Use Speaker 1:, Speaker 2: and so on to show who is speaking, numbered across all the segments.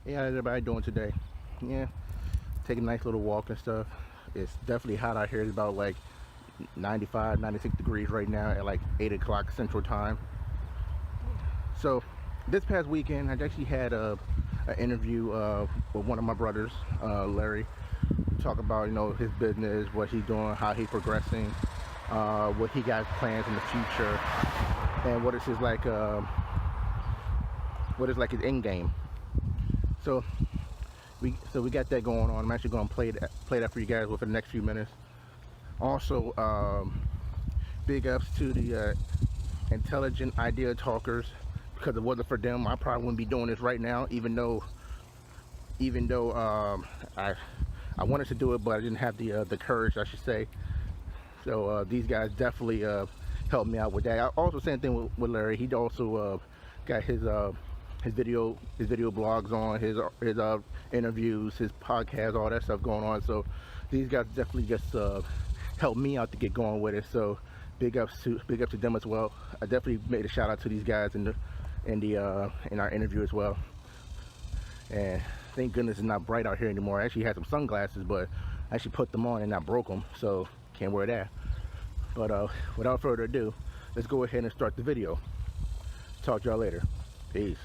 Speaker 1: Hey, how's everybody doing today? Yeah, taking a nice little walk and stuff. It's definitely hot out here. It's about like 95, 96 degrees right now at like 8 o'clock Central Time. So, this past weekend, I actually had an interview with one of my brothers, Larry, talk about his business, what he's doing, how he's progressing, what he got plans in the future, and what is like his end game. So we got that going on. I'm actually going to play that for you guys within the next few minutes. Also, big ups to the intelligent idea talkers, because if it wasn't for them, I probably wouldn't be doing this right now. Even though I wanted to do it, but I didn't have the courage, I should say. So these guys definitely helped me out with that. Also, same thing with Larry. He also got his video blogs on, his interviews, his podcast, all that stuff going on. So these guys definitely just helped me out to get going with it. So big ups to them as well. I definitely made a shout out to these guys in our interview as well. And thank goodness it's not bright out here anymore. I actually had some sunglasses, but I actually put them on and I broke them, so can't wear that. But without further ado, let's go ahead and start the video. Talk to y'all later. Peace.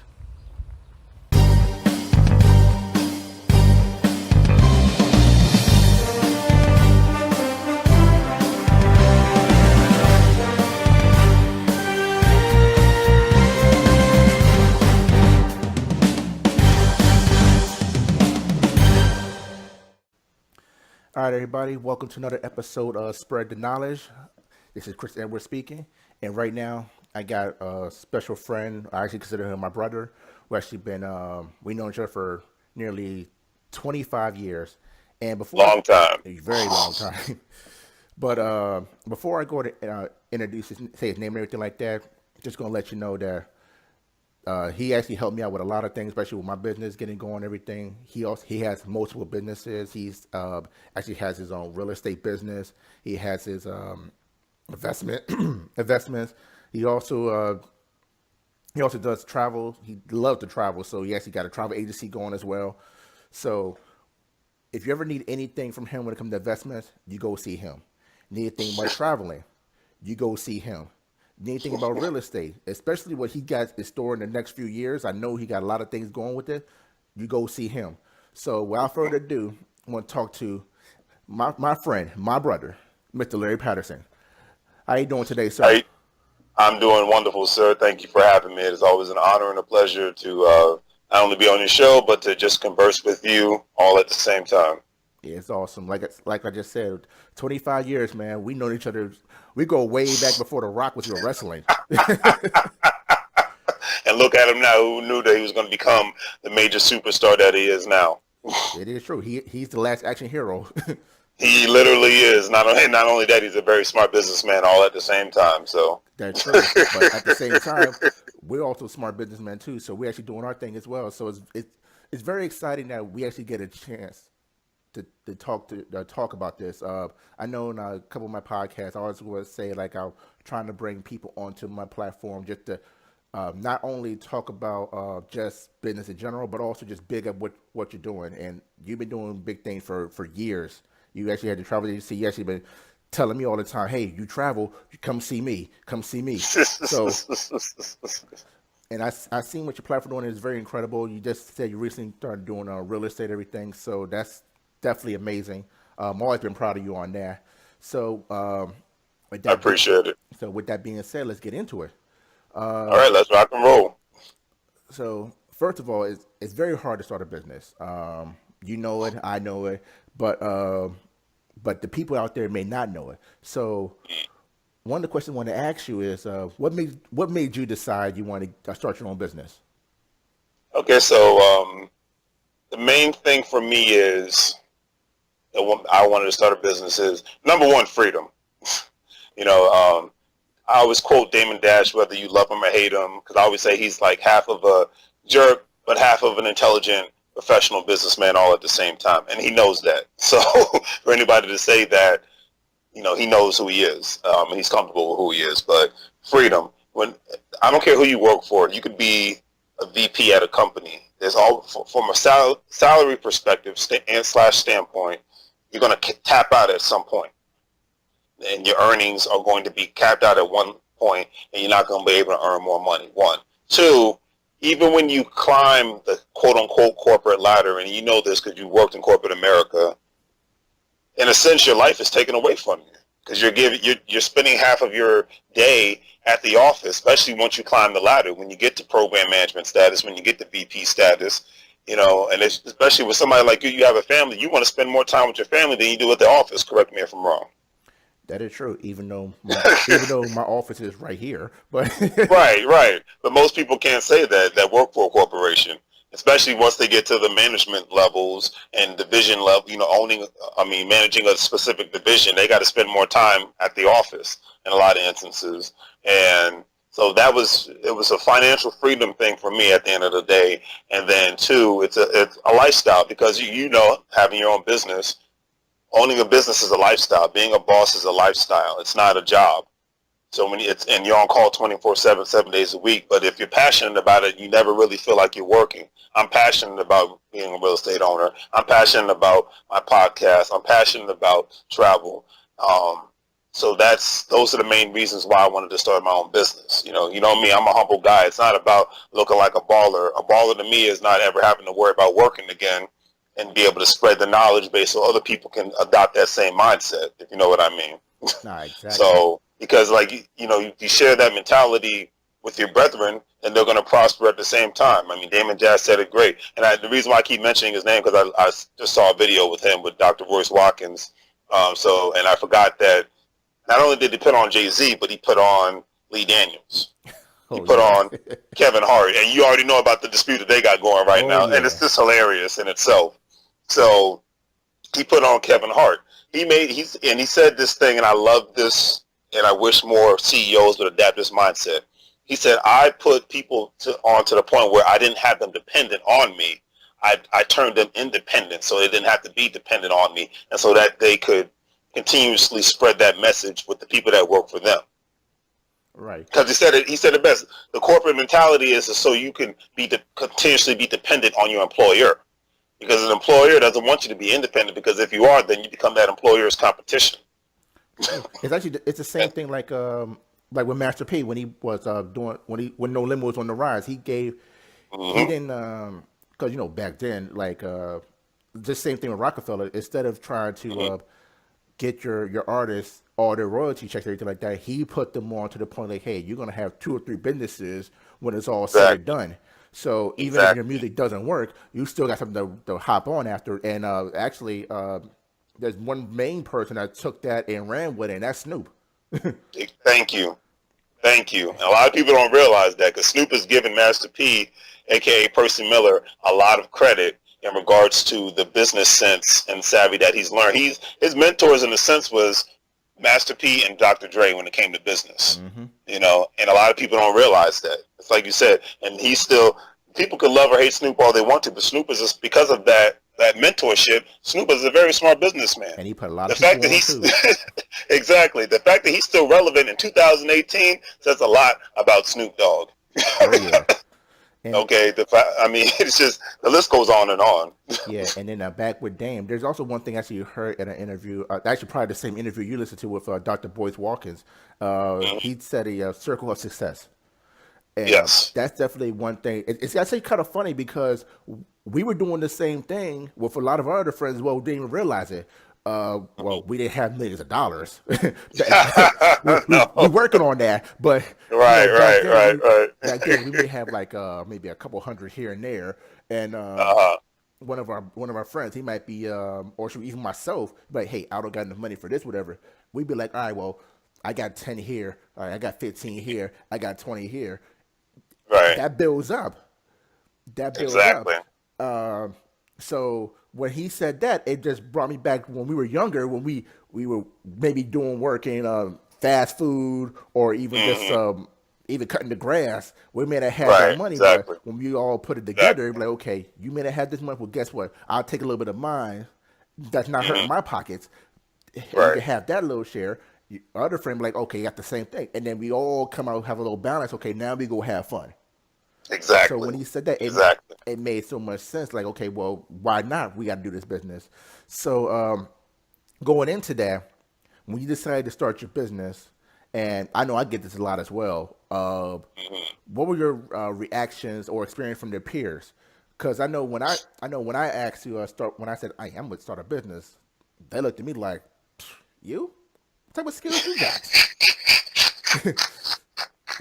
Speaker 1: All right, everybody, welcome to another episode of Spread the Knowledge. This is Chris Edwards speaking, and right now I got a special friend. I actually consider him my brother. We know each other for nearly 25 years, and
Speaker 2: Long time.
Speaker 1: a very long time. But before I go to say his name and everything like that, just gonna let you know that he actually helped me out with a lot of things, especially with my business getting going and everything. He has multiple businesses. He's actually has his own real estate business. He has his investment investments. He also does travel. He loves to travel, so he actually got a travel agency going as well. So if you ever need anything from him when it comes to investments, you go see him. Need anything about traveling, you go see him. Need anything about real estate, especially what he got in store in the next few years. I know he got a lot of things going with it. You go see him. So without further ado, I want to talk to my friend, my brother, Mr. Larry Patterson. How you doing today, sir?
Speaker 2: Hey, I'm doing wonderful, sir. Thank you for having me. It is always an honor and a pleasure to not only be on your show, but to just converse with you all at the same time.
Speaker 1: Yeah, it's awesome. Like I just said, 25 years, man. We know each other. We go way back before The Rock was even wrestling.
Speaker 2: And look at him now, who knew that he was going to become the major superstar that he is now.
Speaker 1: It is true. He's the last action hero.
Speaker 2: He literally is. Not only that, he's a very smart businessman all at the same time. So
Speaker 1: That's true. But at the same time, we're also smart businessmen too. So we're actually doing our thing as well. So it's very exciting that we actually get a chance to talk about this. I know in a couple of my podcasts, I always would say like I'm trying to bring people onto my platform just to not only talk about just business in general, but also just big up what you're doing. And you've been doing big things for years. You actually had the travel agency. You actually been telling me all the time, "Hey, you travel, you come see me, come see me." So, and I seen what your platform doing is very incredible. You just said you recently started doing real estate, everything. So that's definitely amazing. I'm always been proud of you on that. So, with
Speaker 2: I
Speaker 1: that be,
Speaker 2: appreciate it.
Speaker 1: with that being said, let's get into it.
Speaker 2: All right, let's rock and roll.
Speaker 1: So first of all, it's very hard to start a business. You know it, I know it, but the people out there may not know it. So one of the questions I want to ask you is, what made you decide you want to start your own business?
Speaker 2: Okay, so the main thing for me is that I wanted to start a business is number one, freedom. You know, I always quote Damon Dash, whether you love him or hate him, because I always say he's like half of a jerk, but half of an intelligent professional businessman all at the same time. And he knows that. So for anybody to say that, he knows who he is. And he's comfortable with who he is. But freedom, I don't care who you work for, you could be a VP at a company. there's all from a salary perspective and slash standpoint, you're going to tap out at some point, and your earnings are going to be capped out at one point, and you're not going to be able to earn more money. One, two. Even when you climb the quote unquote corporate ladder, and you know this because you worked in corporate America, in a sense, your life is taken away from you because you're spending half of your day at the office, especially once you climb the ladder. When you get to program management status, when you get to VP status, you know, and especially with somebody like you have a family, you want to spend more time with your family than you do at the office. Correct me if I'm wrong.
Speaker 1: That is true. Even though my office is right here, but
Speaker 2: Right. But most people can't say that work for a corporation, especially once they get to the management levels and division level. You know, managing a specific division, they got to spend more time at the office in a lot of instances. And so it was a financial freedom thing for me at the end of the day. And then two, it's a lifestyle because you know, having your own business. Owning a business is a lifestyle. Being a boss is a lifestyle. It's not a job. So and you're on call 24/7, 7 days a week. But if you're passionate about it, you never really feel like you're working. I'm passionate about being a real estate owner. I'm passionate about my podcast. I'm passionate about travel. So those are the main reasons why I wanted to start my own business. You know me. I'm a humble guy. It's not about looking like a baller. A baller to me is not ever having to worry about working again, and be able to spread the knowledge base so other people can adopt that same mindset, if you know what I mean.
Speaker 1: nah, exactly.
Speaker 2: So, because you share that mentality with your brethren, and they're going to prosper at the same time. I mean, Damon Jazz said it great. And the reason why I keep mentioning his name, because I just saw a video with him with Dr. Royce Watkins. And I forgot that not only did he put on Jay-Z, but he put on Lee Daniels. He put on Kevin Hart, and you already know about the dispute that they got going right now, and it's just hilarious in itself. So he put on Kevin Hart. He said this thing, and I love this, and I wish more CEOs would adapt this mindset. He said, I put people on to the point where I didn't have them dependent on me. I turned them independent, so they didn't have to be dependent on me, and so that they could continuously spread that message with the people that work for them.
Speaker 1: Right.
Speaker 2: Because he said it best. The corporate mentality is so you can continuously be dependent on your employer. Because an employer doesn't want you to be independent, because if you are, then you become that employer's competition.
Speaker 1: It's the same thing like with Master P when he was when No Limit was on the rise. He didn't because back then the same thing with Rockefeller. Instead of trying to get your artists all their royalty checks, everything like that, he put them on to the point like, hey, you're gonna have 2 or 3 businesses when it's all said and done. So even if your music doesn't work, you still got something to hop on after. And actually, there's one main person that took that and ran with it, and that's Snoop.
Speaker 2: Thank you. And a lot of people don't realize that, because Snoop is giving Master P, a.k.a. Percy Miller, a lot of credit in regards to the business sense and savvy that he's learned. His mentors, in a sense, was Master P and Dr. Dre when it came to business. And a lot of people don't realize that. It's like you said, and people could love or hate Snoop all they want to, but Snoop is just, because of that mentorship, Snoop is a very smart businessman.
Speaker 1: And he put a lot of people on too.
Speaker 2: Exactly. The fact that he's still relevant in 2018 says a lot about Snoop Dogg.
Speaker 1: Oh yeah.
Speaker 2: It's just, the list goes on and on.
Speaker 1: Yeah, and then back with Dame, there's also one thing actually you heard in an interview, actually probably the same interview you listened to with Dr. Boyce Watkins. He said a circle of success. And
Speaker 2: yes.
Speaker 1: That's definitely one thing. It's actually kind of funny because we were doing the same thing with a lot of our other friends as well. We didn't even realize it. Well, we didn't have millions of dollars. We're working on that, but
Speaker 2: right.
Speaker 1: Back then, we may have maybe a couple hundred here and there, and one of our friends, he might be, or even myself, like, hey, I don't got enough money for this, whatever. We'd be like, all right, well, I got 10 here, all right, I got 15 here, I got 20 here.
Speaker 2: Right.
Speaker 1: That builds up.
Speaker 2: Exactly.
Speaker 1: So when he said that, it just brought me back when we were younger, when we were maybe doing work in fast food or even just even cutting the grass. We may have had that money, but when we all put it together, it'd be like, okay, you may have had this money. Well, guess what? I'll take a little bit of mine. That's not hurting my pockets. You can have that little share. Other friend be like, okay, you got the same thing, and then we all come out have a little balance. Okay, now we go have fun. So
Speaker 2: Exactly.
Speaker 1: when he said that,
Speaker 2: Exactly.
Speaker 1: it made so much sense. Like, okay, well, why not? We got to do this business. So going into that, when you decided to start your business, and I know I get this a lot as well.
Speaker 2: Hmm.
Speaker 1: What were your reactions or experience from their peers? Because I know when I asked to start, when I said I'm going to start a business, they looked at me like, you? What type of skills you got?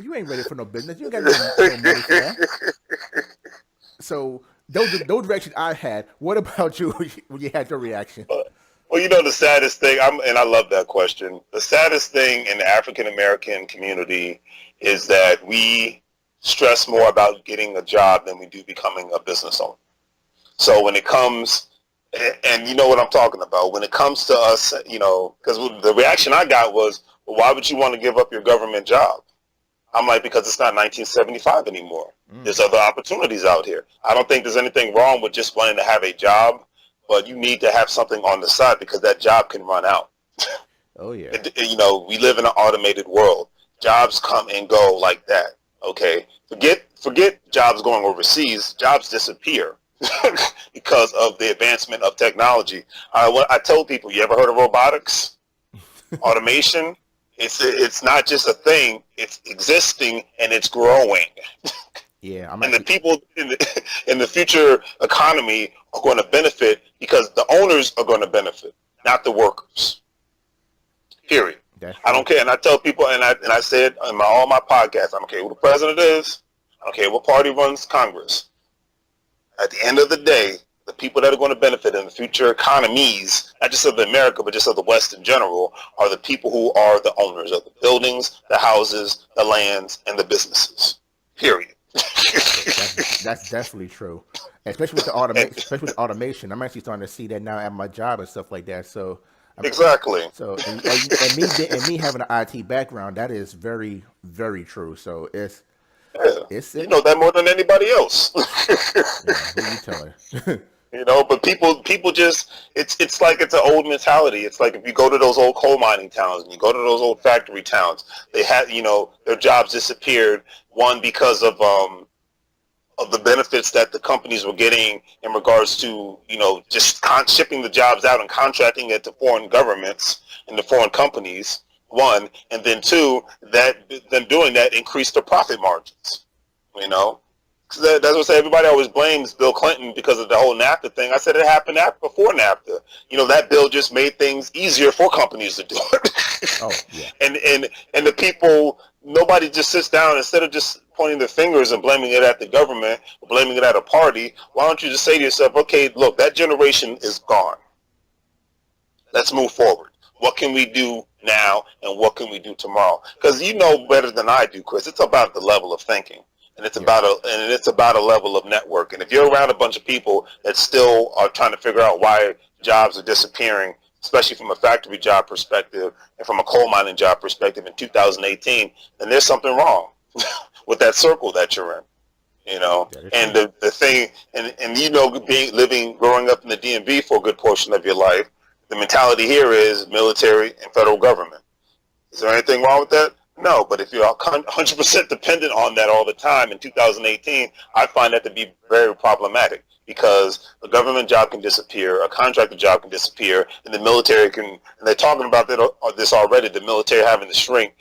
Speaker 1: You ain't ready for no business. You ain't got no money for that. So those reactions I had. What about you when you had your reaction?
Speaker 2: Well, the saddest thing, and I love that question. The saddest thing in the African American community is that we stress more about getting a job than we do becoming a business owner. So when it comes, and you know what I'm talking about, when it comes to us, because the reaction I got was, well, why would you want to give up your government job? I'm like, because it's not 1975 anymore.
Speaker 1: Mm.
Speaker 2: There's other opportunities out here. I don't think there's anything wrong with just wanting to have a job, but you need to have something on the side because that job can run out.
Speaker 1: Oh yeah.
Speaker 2: We live in an automated world. Jobs come and go like that. Okay, forget jobs going overseas. Jobs disappear because of the advancement of technology. I tell people, you ever heard of robotics, automation? It's not just a thing. It's existing and it's growing.
Speaker 1: Yeah, I'm
Speaker 2: And the
Speaker 1: actually.
Speaker 2: people in the future economy are going to benefit because the owners are going to benefit, not the workers. Period.
Speaker 1: That's
Speaker 2: I
Speaker 1: true.
Speaker 2: don't care. And I tell people, and I said in all my podcasts, I don't care who the president is. I don't care what party runs Congress. At the end of the day, the people that are going to benefit in the future economies, not just of America, but just of the West in general, are the people who are the owners of the buildings, the houses, the lands, and the businesses. Period.
Speaker 1: That's definitely true.
Speaker 2: And
Speaker 1: Especially with automation. I'm actually starting to see that now at my job and stuff like that. So, I'm,
Speaker 2: exactly.
Speaker 1: and me having an IT background, that is very very true. So
Speaker 2: Yeah.
Speaker 1: it's
Speaker 2: You
Speaker 1: it.
Speaker 2: know that more than anybody else.
Speaker 1: Yeah, who you telling?
Speaker 2: But people just it's like it's an old mentality. It's like if you go to those old coal mining towns and you go to those old factory towns, they had their jobs disappeared. One because of the benefits that the companies were getting in regards to just shipping the jobs out and contracting it to foreign governments and to foreign companies. One, and then two, that them doing that increased their profit margins. You know, that's what I say. Everybody always blames Bill Clinton because of the whole NAFTA thing. I said it happened before NAFTA. That bill just made things easier for companies to do it.
Speaker 1: Oh yeah,
Speaker 2: and the people, nobody just sits down instead of just pointing their fingers and blaming it at the government, or blaming it at a party. Why don't you just say to yourself, okay, look, that generation is gone. Let's move forward. What can we do now, and what can we do tomorrow? Because you know better than I do, Chris. It's about the level of thinking, and it's
Speaker 1: yeah,
Speaker 2: about a level of network. And if you're around a bunch of people that still are trying to figure out why jobs are disappearing, especially from a factory job perspective and from a coal mining job perspective in 2018, then there's something wrong with that circle that you're in.
Speaker 1: that is
Speaker 2: And
Speaker 1: true.
Speaker 2: the thing, and growing up in the DMV for a good portion of your life, the mentality here is military and federal government. Is there anything wrong with that? No, but if you're 100% dependent on that all the time in 2018, I find that to be very problematic because a government job can disappear, a contractor job can disappear, and the military can, and they're talking about this already, the military having to shrink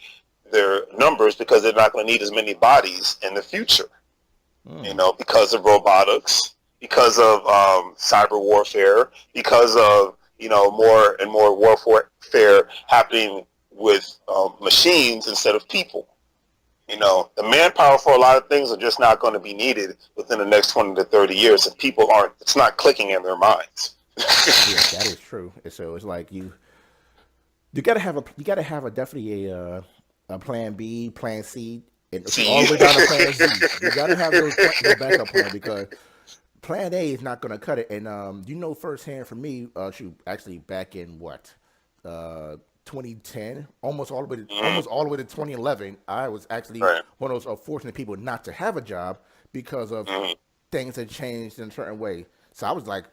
Speaker 2: their numbers because they're not going to need as many bodies in the future,
Speaker 1: Mm.
Speaker 2: because of robotics, because of cyber warfare, because of more and more warfare happening with machines instead of people. The manpower for a lot of things are just not going to be needed within the next 20 to 30 years if people aren't. It's not clicking in their minds.
Speaker 1: Yeah, that is true. So it's like you gotta have a definitely a plan B, plan C, and all
Speaker 2: See,
Speaker 1: the way down to plan Z. You gotta have those backup plan because plan A is not gonna cut it. And firsthand for me, shoot, actually back in what, 2010,
Speaker 2: mm,
Speaker 1: almost all the way to 2011, I was actually
Speaker 2: right.
Speaker 1: one of those fortunate people not to have a job because of
Speaker 2: Mm,
Speaker 1: things had changed in a certain way. So I was like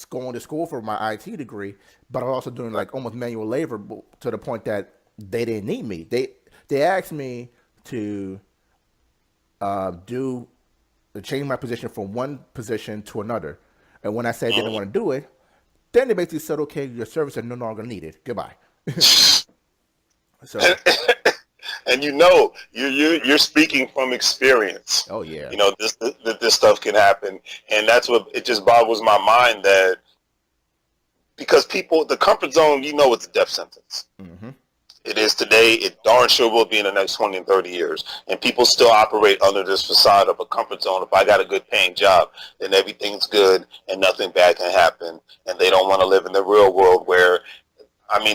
Speaker 1: going to school for my IT degree, but I was also doing
Speaker 2: right.
Speaker 1: like almost manual labor to the point that they didn't need me. They asked me to do change my position from one position to another. And when I said I didn't want to do it, then they basically said, okay, your services are no longer needed. Goodbye. So,
Speaker 2: And you're speaking from experience.
Speaker 1: oh yeah,
Speaker 2: This stuff can happen, and that's what it just boggles my mind that because people, the comfort zone, it's a death sentence.
Speaker 1: mm-hmm.
Speaker 2: It is today. It darn sure will be in the next 20 and 30 years. And people still operate under this facade of a comfort zone. If I got a good paying job, then everything's good and nothing bad can happen. And they don't want to live in the real world where,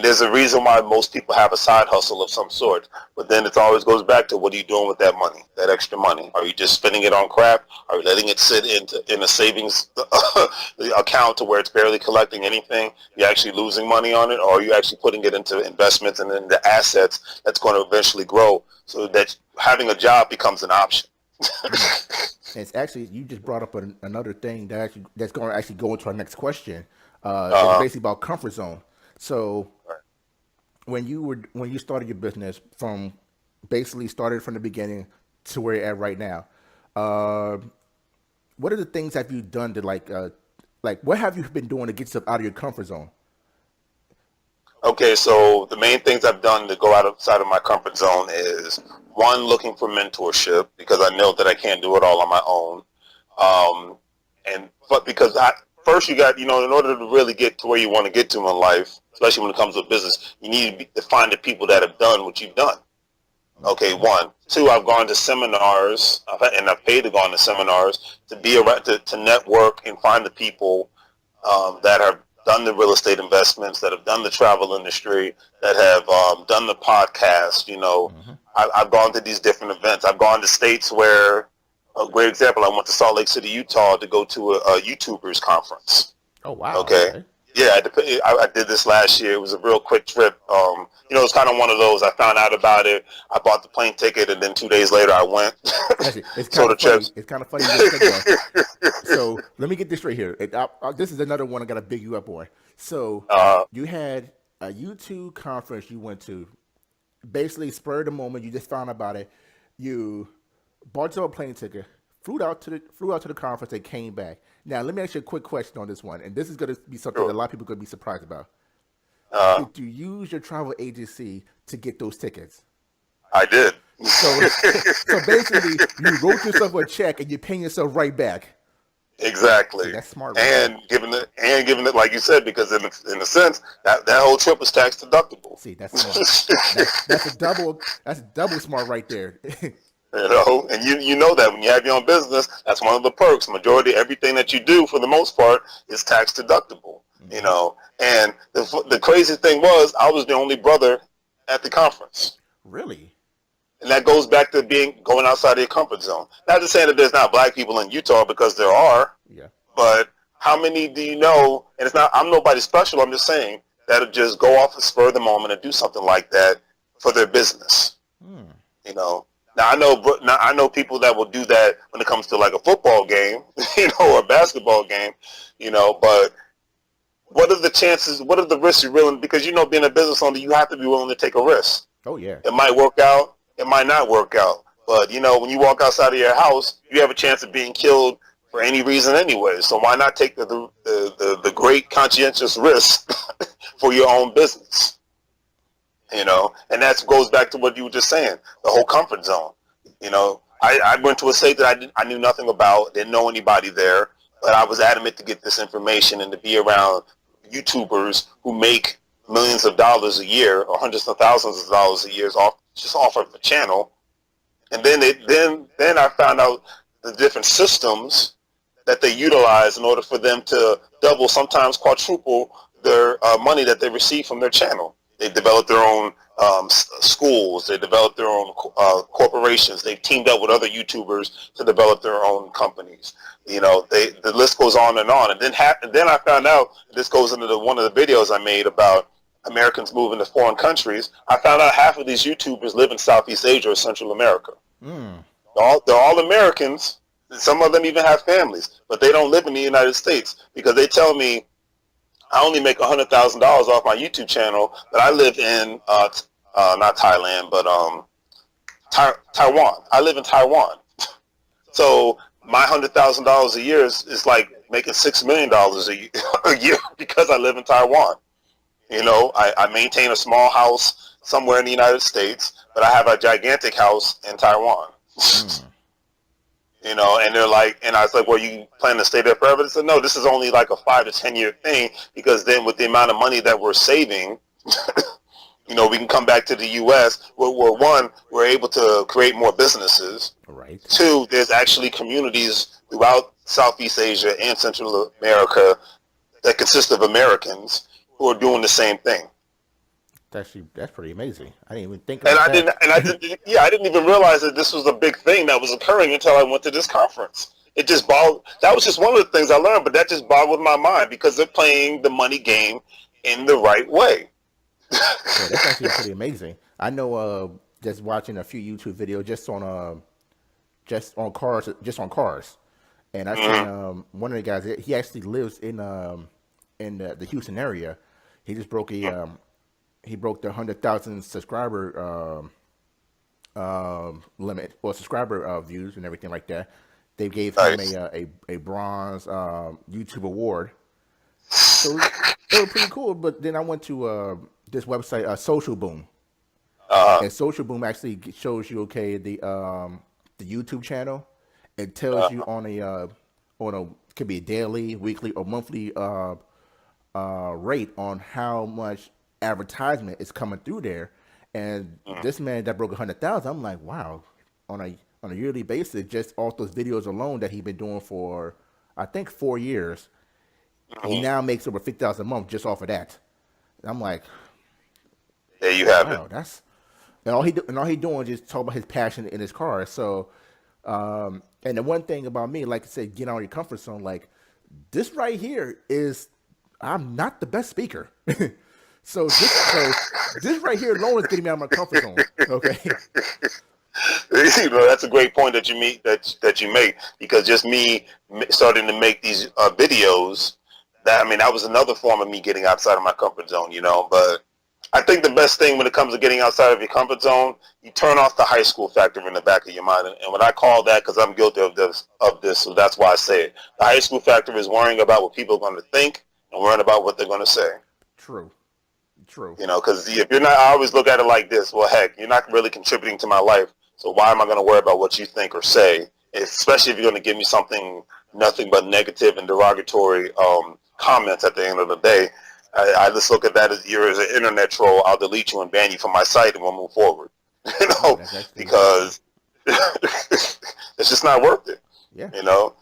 Speaker 2: there's a reason why most people have a side hustle of some sort. But then it always goes back to, what are you doing with that money, that extra money? Are you just spending it on crap? Are you letting it sit in a savings account to where it's barely collecting anything? You're actually losing money on it? Or are you actually putting it into investments and into assets that's going to eventually grow so that having a job becomes an option?
Speaker 1: It's actually, you just brought up another thing that's going to actually go into our next question. It's basically about comfort zone. So when you started your business from basically started from the beginning to where you're at right now, what are the things have you done to like what have you been doing to get yourself out of your comfort zone?
Speaker 2: Okay, so the main things I've done to go outside of my comfort zone is, one, looking for mentorship because I know that I can't do it all on my own. But because first you got, in order to really get to where you want to get to in life, especially when it comes to business, you need to find the people that have done what you've done. Okay, one. Two, I've gone to seminars, and I've paid to go on to seminars to be around, to network and find the people that have done the real estate investments, that have done the travel industry, that have done the podcast. I've gone to these different events. I've gone to states where, a great example, I went to Salt Lake City, Utah to go to a YouTubers conference.
Speaker 1: Oh, wow.
Speaker 2: Okay. Yeah, I did this last year. It was a real quick trip. It's kind of one of those. I found out about it. I bought the plane ticket, and then 2 days later, I went.
Speaker 1: Actually, it's kind of funny. It's kind of funny. So let me get this straight here. This is another one I got to big you up on. So you had a YouTube conference you went to. Basically, spur of the moment, you just found out about it. You bought yourself a plane ticket, flew out to the conference, and came back. Now, let me ask you a quick question on this one, and this is going to be something that a lot of people are going to be surprised about. Did you use your travel agency to get those tickets?
Speaker 2: I did.
Speaker 1: So basically, you wrote yourself a check and you're paying yourself right back.
Speaker 2: Exactly.
Speaker 1: See, that's smart.
Speaker 2: And giving it, like you said, because in a sense, that whole trip was tax deductible.
Speaker 1: See, that's smart. That's a double smart right there.
Speaker 2: And you know that when you have your own business, that's one of the perks. Majority everything that you do, for the most part, is tax deductible. And the crazy thing was, I was the only brother at the conference.
Speaker 1: Really?
Speaker 2: And that goes back to going outside of your comfort zone. Not to say that there's not black people in Utah, because there are.
Speaker 1: Yeah.
Speaker 2: But how many do you know? And I'm nobody special. I'm just saying that'll just go off the spur of the moment and do something like that for their business. Now I know people that will do that when it comes to like a football game, or a basketball game, but what are the chances, what are the risks you're willing, because being a business owner, you have to be willing to take a risk.
Speaker 1: Oh yeah.
Speaker 2: It might work out, it might not work out. But when you walk outside of your house, you have a chance of being killed for any reason anyway. So why not take the great conscientious risk for your own business? And that goes back to what you were just saying, the whole comfort zone. I went to a state that I knew nothing about, didn't know anybody there, but I was adamant to get this information and to be around YouTubers who make millions of dollars a year or hundreds of thousands of dollars a year off of the channel. And then I found out the different systems that they utilize in order for them to double, sometimes quadruple their money that they receive from their channel. They developed their own schools. They developed their own corporations. They've teamed up with other YouTubers to develop their own companies. The list goes on. And then I found out, this goes into one of the videos I made about Americans moving to foreign countries. I found out half of these YouTubers live in Southeast Asia or Central America. They're all Americans. Some of them even have families, but they don't live in the United States, because they tell me, I only make $100,000 off my YouTube channel, but I live in not Thailand, but Taiwan. I live in Taiwan. So my $100,000 a year is like making $6 million a year because I live in Taiwan. You know, I maintain a small house somewhere in the United States, but I have a gigantic house in Taiwan.
Speaker 1: Mm.
Speaker 2: You know, and they're like, and I was like, well, you plan to stay there forever? They said, no, this is only like a 5 to 10 year thing, because then with the amount of money that we're saving, you know, we can come back to the U.S. where one, we're able to create more businesses.
Speaker 1: Right.
Speaker 2: Two, there's actually communities throughout Southeast Asia and Central America that consist of Americans who are doing the same thing.
Speaker 1: That's pretty amazing. I didn't even think
Speaker 2: And
Speaker 1: about
Speaker 2: I
Speaker 1: that.
Speaker 2: didn't, and I didn't, yeah, I didn't even realize that this was a big thing that was occurring until I went to this conference. It just boggled. That was just one of the things I learned, but that just boggled my mind because they're playing the money game in the right way.
Speaker 1: Yeah, that's actually pretty amazing. I know. Just watching a few YouTube videos just on cars, and I seen
Speaker 2: Mm-hmm.
Speaker 1: one of the guys. He actually lives in the Houston area. He just broke he broke the 100,000 subscriber limit, or subscriber views and everything like that. They gave him
Speaker 2: Nice.
Speaker 1: a bronze YouTube award. So it was pretty cool. But then I went to this website, Social Boom,
Speaker 2: Uh-huh.
Speaker 1: and Social Boom actually shows you, okay, the YouTube channel. It tells you on a, could be a daily, weekly, or monthly rate on how much advertisement is coming through there. And this man that broke 100,000, I'm like, wow, on a yearly basis, just off those videos alone that he's been doing for, I think, 4 years, he
Speaker 2: Mm-hmm.
Speaker 1: now makes over 50,000 a month just off of that. And I'm like,
Speaker 2: There you have it.
Speaker 1: wow, that's and all he doing is just talk about his passion in his car. So, and the one thing about me, like I said, get out of your comfort zone. Like this right here is, I'm not the best speaker. So this right here alone is getting me out of my comfort zone. Okay.
Speaker 2: You know, that's a great point that that you make, because just me starting to make these videos, that, I mean, that was another form of me getting outside of my comfort zone, you know. But I think the best thing when it comes to getting outside of your comfort zone, you turn off the high school factor in the back of your mind. And what I call that, because I'm guilty of this, so that's why I say it. The high school factor is worrying about what people are going to think and worrying about what they're going to say.
Speaker 1: True. True.
Speaker 2: You know, because if you're not, I always look at it like this. Well, heck, you're not really contributing to my life, so why am I going to worry about what you think or say? Especially if you're going to give me something, nothing but negative and derogatory comments at the end of the day. I just look at that as, you're as an internet troll. I'll delete you and ban you from my site, and we'll move forward. You
Speaker 1: Yeah,
Speaker 2: know,
Speaker 1: that's actually,
Speaker 2: because it's just not worth it.
Speaker 1: yeah.
Speaker 2: You know,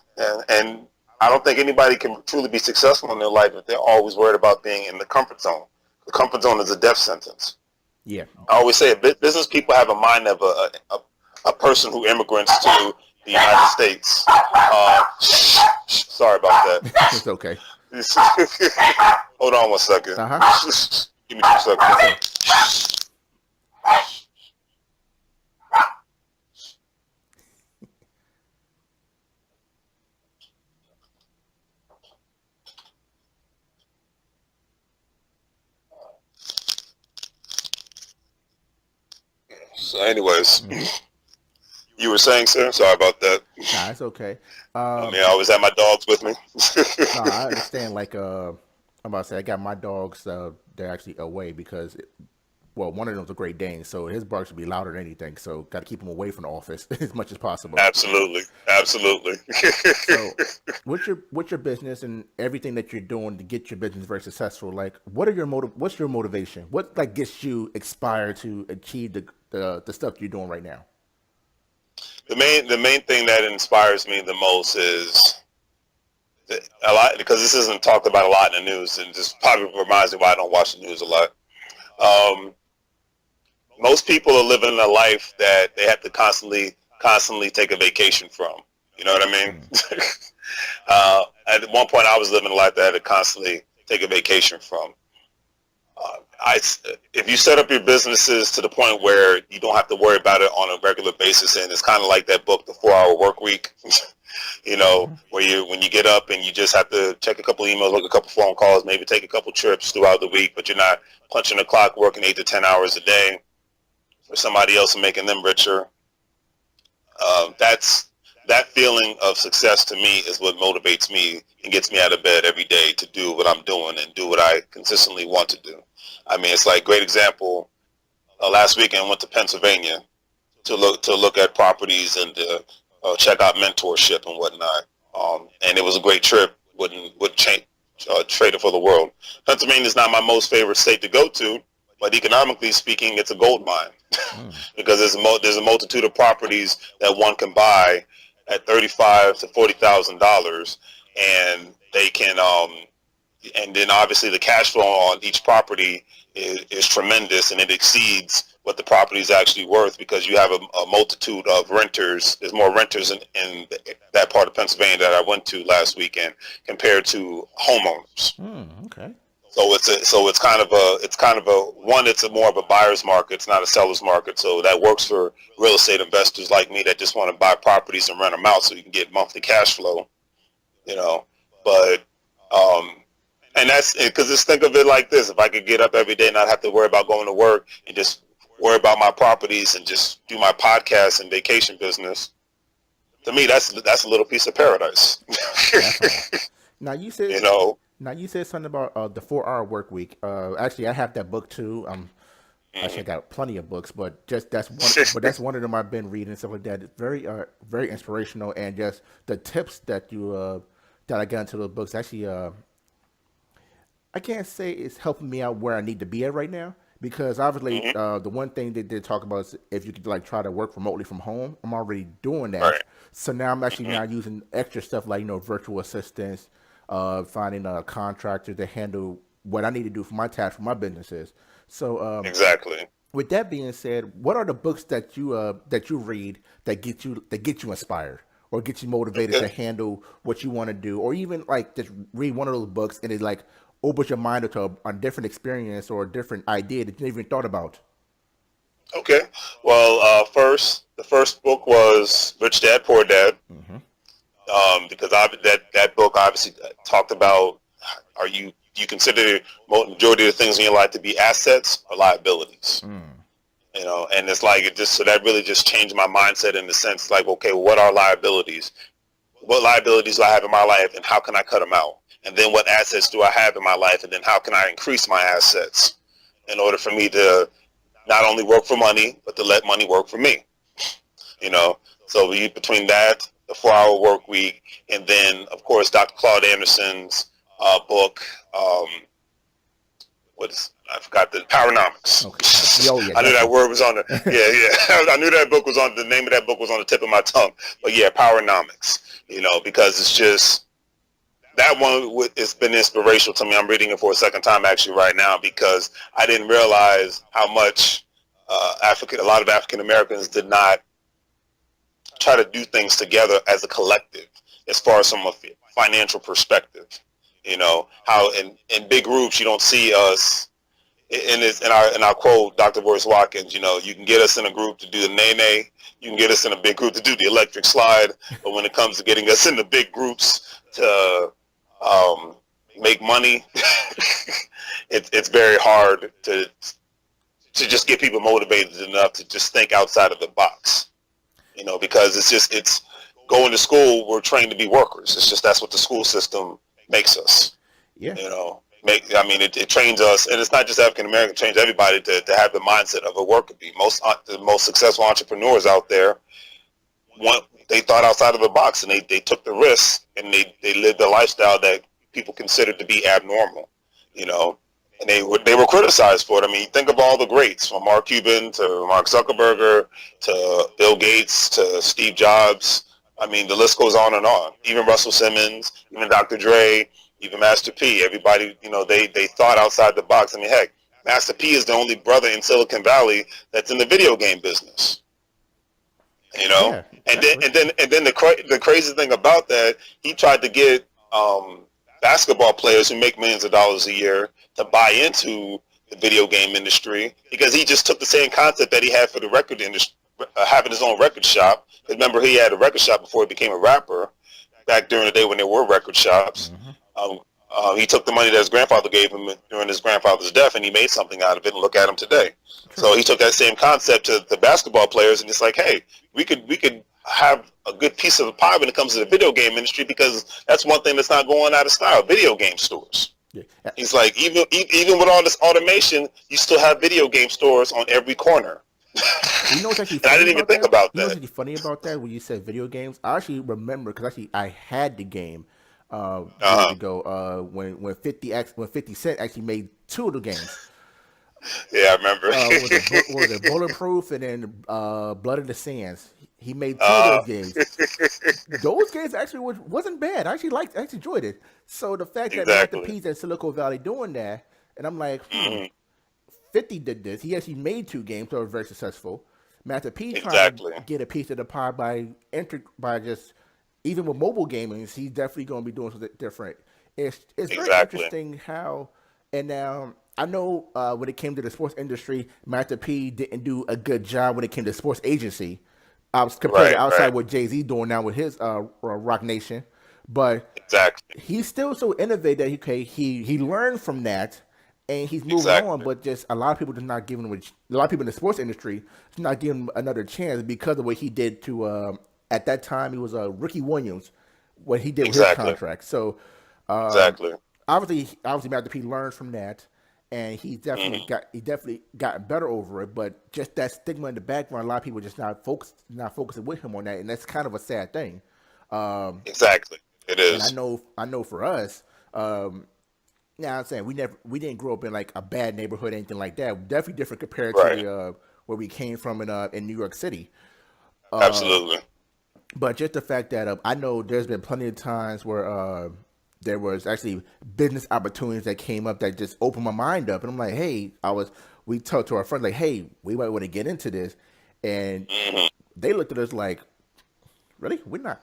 Speaker 2: and I don't think anybody can truly be successful in their life if they're always worried about being in the comfort zone. The comfort zone is a death sentence.
Speaker 1: Yeah.
Speaker 2: I always say business people have a mind of a person who immigrants to the United States. Sorry about
Speaker 1: It's okay.
Speaker 2: that. Hold on one second.
Speaker 1: Uh-huh.
Speaker 2: Give me 2
Speaker 1: Yes, sir.
Speaker 2: seconds. So anyways, you were saying, sir? Sorry about that.
Speaker 1: Nah, it's okay.
Speaker 2: I mean, I always have my dogs with me.
Speaker 1: No, I understand. Like, I'm about to say, I got my dogs. They're actually away because, well, one of them's a Great Dane, so his barks should be louder than anything. So, got to keep him away from the office as much as possible.
Speaker 2: Absolutely, absolutely.
Speaker 1: So, what's your business and everything that you're doing to get your business very successful? Like, what's your motivation? What like gets you inspired to achieve the stuff you're doing right now?
Speaker 2: The main thing that inspires me the most is a lot, because this isn't talked about a lot in the news, and just probably reminds me why I don't watch the news a lot. Um, Most people are living a life that they have to constantly take a vacation from. You know what I mean? At one point, I was living a life that I had to constantly take a vacation from. If you set up your businesses to the point where you don't have to worry about it on a regular basis, and it's kind of like that book, The 4-Hour Workweek, you know, where when you get up and you just have to check a couple emails, make a couple phone calls, maybe take a couple trips throughout the week, but you're not punching the clock, working 8 to 10 hours a day for somebody else and making them richer. That's that feeling of success to me is what motivates me and gets me out of bed every day to do what I'm doing and do what I consistently want to do. I mean, it's like, great example. Last weekend I went to Pennsylvania to look at properties and to check out mentorship and whatnot. And it was a great trip. Wouldn't change, trade it for the world. Pennsylvania is not my most favorite state to go to, but economically speaking, it's a gold mine because there's a multitude of properties that one can buy at $35,000 to $40,000, and they can. And then obviously the cash flow on each property is tremendous, and it exceeds what the property is actually worth because you have a multitude of renters. There's more renters in that part of Pennsylvania that I went to last weekend compared to homeowners.
Speaker 1: Okay.
Speaker 2: So it's kind of a more of a buyer's market. It's not a seller's market. So that works for real estate investors like me that just want to buy properties and rent them out so you can get monthly cash flow, but and that's because just think of it like this: if I could get up every day and not have to worry about going to work and just worry about my properties and just do my podcast and vacation business, to me that's a little piece of paradise.
Speaker 1: Now you said Now you said something about the 4-hour work week. Actually, I have that book too. Actually, I got plenty of books, but that's one of them I've been reading and stuff like that. It's very inspirational, and just the tips that I got into those books. Actually, I can't say it's helping me out where I need to be at right now because obviously the one thing they did talk about is if you could like try to work remotely from home. I'm already doing that,
Speaker 2: Right.
Speaker 1: so now I'm actually now using extra stuff like virtual assistants, finding a contractor to handle what I need to do for my tasks for my businesses. So
Speaker 2: Exactly.
Speaker 1: with that being said, what are the books that you read that get you inspired or get you motivated to handle what you want to do, or even like just read one of those books and it like opens your mind to a different experience or a different idea that you never even thought about?
Speaker 2: Okay. Well, the first book was Rich Dad Poor Dad, because that book obviously talked about do you consider the majority of the things in your life to be assets or liabilities? And it's like so that really just changed my mindset in the sense like, okay, what are liabilities? What liabilities do I have in my life, and how can I cut them out? And then what assets do I have in my life, and then how can I increase my assets in order for me to not only work for money, but to let money work for me? So between that, the 4-hour work week, and then of course Dr. Claude Anderson's book, I forgot the Powernomics.
Speaker 1: Okay. Oh, yeah,
Speaker 2: I knew that word was on the I knew that book was on the name of that book was on the tip of my tongue. But yeah, Powernomics. Because it's just that one. It's been inspirational to me. I'm reading it for a second time actually right now because I didn't realize how much a lot of African Americans did not try to do things together as a collective, as far as from a financial perspective. How in big groups you don't see us. In our quote, Dr. Boris Watkins, you can get us in a group to do the nay-nay, you can get us in a big group to do the electric slide, but when it comes to getting us in the big groups to make money, it's very hard to just get people motivated enough to just think outside of the box, because it's going to school, we're trained to be workers. It's just that's what the school system makes us.
Speaker 1: Yeah.
Speaker 2: It trains us, and it's not just African American. It trains everybody to have the mindset of a worker bee. The most successful entrepreneurs out there, they thought outside of the box, and they took the risks, and they lived a lifestyle that people considered to be abnormal. And they were criticized for it. Think of all the greats, from Mark Cuban to Mark Zuckerberg to Bill Gates to Steve Jobs. The list goes on and on. Even Russell Simmons, even Dr. Dre, even Master P. Everybody, they thought outside the box. Heck, Master P is the only brother in Silicon Valley that's in the video game business.
Speaker 1: Yeah,
Speaker 2: and then the crazy thing about that, he tried to get basketball players who make millions of dollars a year to buy into the video game industry because he just took the same concept that he had for the record industry, having his own record shop. Remember, he had a record shop before he became a rapper, back during the day when there were record shops. He took the money that his grandfather gave him during his grandfather's death, and he made something out of it. And look at him today. So he took that same concept to the basketball players, and it's like, hey, we could have a good piece of the pie when it comes to the video game industry, because that's one thing that's not going out of style: video game stores.
Speaker 1: Yeah.
Speaker 2: He's like, even with all this automation, you still have video game stores on every corner.
Speaker 1: You know what's actually
Speaker 2: And I
Speaker 1: funny
Speaker 2: didn't even
Speaker 1: about
Speaker 2: think
Speaker 1: that?
Speaker 2: about
Speaker 1: You know what's
Speaker 2: that.
Speaker 1: actually funny about that when you said video games? I actually remember because actually I had the game years
Speaker 2: Uh-huh.
Speaker 1: ago when 50 Cent actually made two of the games.
Speaker 2: Yeah, I remember.
Speaker 1: What was it Bulletproof and then Blood of the Sands? He made two of
Speaker 2: uh,
Speaker 1: those games. Those games actually wasn't bad. I actually enjoyed it. So the fact that Master
Speaker 2: exactly.
Speaker 1: P's in Silicon Valley doing that, and I'm like,
Speaker 2: Hmm.
Speaker 1: 50 did this. He actually made two games that were very successful. Master P trying to
Speaker 2: Exactly.
Speaker 1: get a piece of the pie by just even with mobile gaming, he's definitely going to be doing something different. It's very
Speaker 2: Exactly.
Speaker 1: interesting how, and now I know when it came to the sports industry, Master P didn't do a good job when it came to sports agency. I was compared to
Speaker 2: Right.
Speaker 1: outside
Speaker 2: Right.
Speaker 1: what Jay Z doing now with his Rock Nation, but
Speaker 2: Exactly.
Speaker 1: he's still so innovative that he learned from that and he's moving on.
Speaker 2: Exactly.
Speaker 1: But just a lot of people just not giving him a lot of people in the sports industry just not giving him another chance because of what he did to at that time he was Ricky Williams, what he did with his
Speaker 2: Exactly.
Speaker 1: contract. So
Speaker 2: Exactly.
Speaker 1: obviously Master P learned from that. And
Speaker 2: Hmm.
Speaker 1: he definitely got better over it, but just that stigma in the background, a lot of people just not focusing with him on that, and that's kind of a sad thing. Um,
Speaker 2: Exactly. It
Speaker 1: and
Speaker 2: is.
Speaker 1: I know for us, now I'm saying we didn't grow up in like a bad neighborhood, anything like that. Definitely different compared to
Speaker 2: Right.
Speaker 1: the where we came from in New York City.
Speaker 2: Absolutely.
Speaker 1: But just the fact that I know there's been plenty of times where there was actually business opportunities that came up that just opened my mind up, and I'm like, hey, we talked to our friends like, hey, we might want to get into this, and
Speaker 2: Hmm.
Speaker 1: they looked at us like, really, we're not.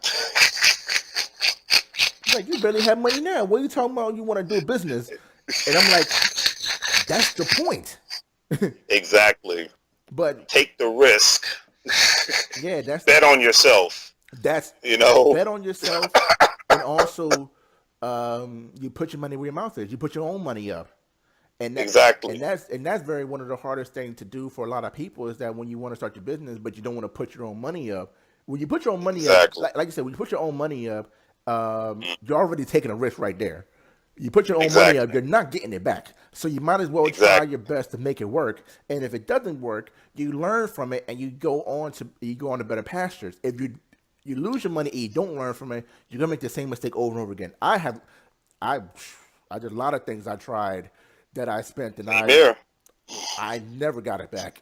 Speaker 1: Like you barely have money now. What are you talking about? You want to do a business? And I'm like, that's the point.
Speaker 2: Exactly.
Speaker 1: But
Speaker 2: Take the risk.
Speaker 1: yeah,
Speaker 2: Bet on yourself.
Speaker 1: that's
Speaker 2: You know.
Speaker 1: bet on yourself, and also you put your money where your mouth is. You put your own money up, and
Speaker 2: Exactly.
Speaker 1: that's very one of the hardest things to do for a lot of people is that when you want to start your business, but you don't want to put your own money up. When you put your own money up,
Speaker 2: Exactly.
Speaker 1: like you said, when you put your own money up, you're already taking a risk right there. You put your own money up,
Speaker 2: Exactly.
Speaker 1: you're not getting it back. So you might as well try
Speaker 2: Exactly.
Speaker 1: your best to make it work. And if it doesn't work, you learn from it and you go on to better pastures. If you lose your money and you don't learn from it, you're gonna make the same mistake over and over again. I I did a lot of things I tried that I spent and
Speaker 2: Same here.
Speaker 1: I never got it back.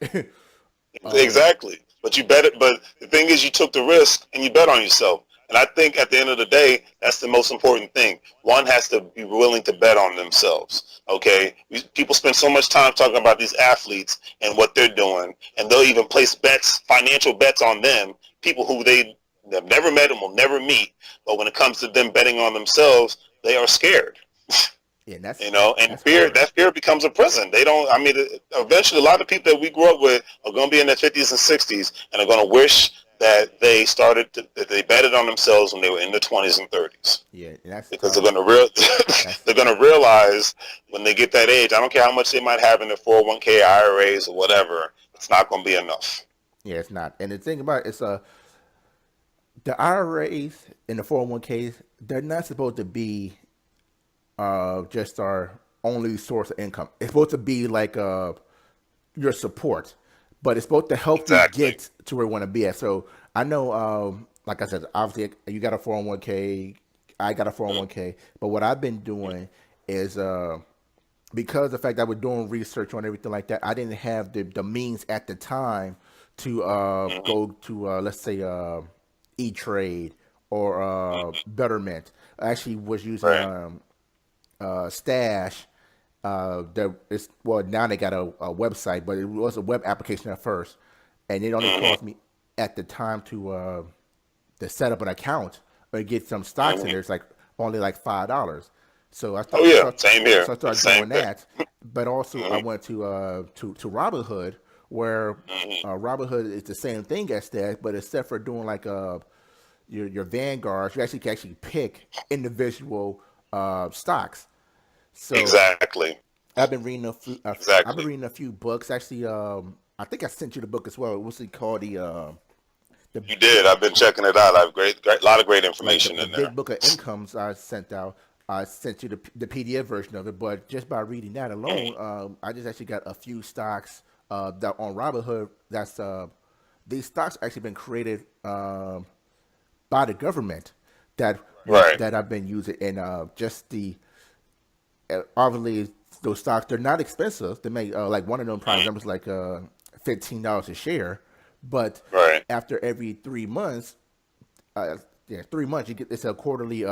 Speaker 2: Exactly. But you bet it. But the thing is, you took the risk and you bet on yourself. And I think at the end of the day, that's the most important thing. One has to be willing to bet on themselves. Okay. People spend so much time talking about these athletes and what they're doing, and they'll even place bets, financial bets on them. People who they've never met and will never meet. But when it comes to them betting on themselves, they are scared.
Speaker 1: Yeah,
Speaker 2: And
Speaker 1: that's hard.
Speaker 2: that fear becomes a prison. They don't, I mean, eventually a lot of people that we grew up with are going to be in their 50s and 60s and are going to wish that that they betted on themselves when they were in their 20s and 30s.
Speaker 1: Yeah, and that's
Speaker 2: Because
Speaker 1: tough. That's
Speaker 2: they're going to realize when they get that age, I don't care how much they might have in their 401k, IRAs, or whatever, it's not going to be enough.
Speaker 1: yeah, it's not. And the thing about it, it's the IRAs and the 401ks, they're not supposed to be just our only source of income. It's supposed to be like your support, but it's supposed to help you
Speaker 2: Exactly.
Speaker 1: get to where you want to be at. So I know, like I said, obviously you got a 401k, I got a
Speaker 2: Mm-hmm.
Speaker 1: 401k, but what I've been doing is because of the fact that we're doing research on everything like that, I didn't have the means at the time to
Speaker 2: Mm-hmm.
Speaker 1: go to let's say E Trade or Betterment. I actually was using
Speaker 2: Right.
Speaker 1: Stash. That is well now they got a website, but it was a web application at first, and it only
Speaker 2: Mm-hmm.
Speaker 1: cost me at the time to set up an account or get some stocks in
Speaker 2: Mm-hmm.
Speaker 1: there. It's like only like $5. So
Speaker 2: Oh yeah, same here.
Speaker 1: I started
Speaker 2: Same
Speaker 1: doing
Speaker 2: thing.
Speaker 1: that, but also I
Speaker 2: Mm-hmm.
Speaker 1: went to Robinhood where
Speaker 2: Mm-hmm.
Speaker 1: Robinhood is the same thing as Stash, but except for doing like your vanguards, you actually can actually pick individual stocks. So
Speaker 2: Exactly.
Speaker 1: I've been
Speaker 2: Exactly.
Speaker 1: reading a few books. Actually, I think I sent you the book as well. What's it called?
Speaker 2: You did. I've been checking it out. I've great lot of great
Speaker 1: like
Speaker 2: information
Speaker 1: the
Speaker 2: in there.
Speaker 1: big book of incomes I sent out. I sent you the PDF version of it, but just by reading that alone, I just actually got a few stocks that on Robinhood. That's these stocks actually been created by the government that
Speaker 2: Right.
Speaker 1: that I've been using, and just the obviously those stocks they're not expensive. They make like one of them prime numbers like $15 a share, but
Speaker 2: Right.
Speaker 1: after every 3 months, uh, yeah, 3 months you get it's a quarterly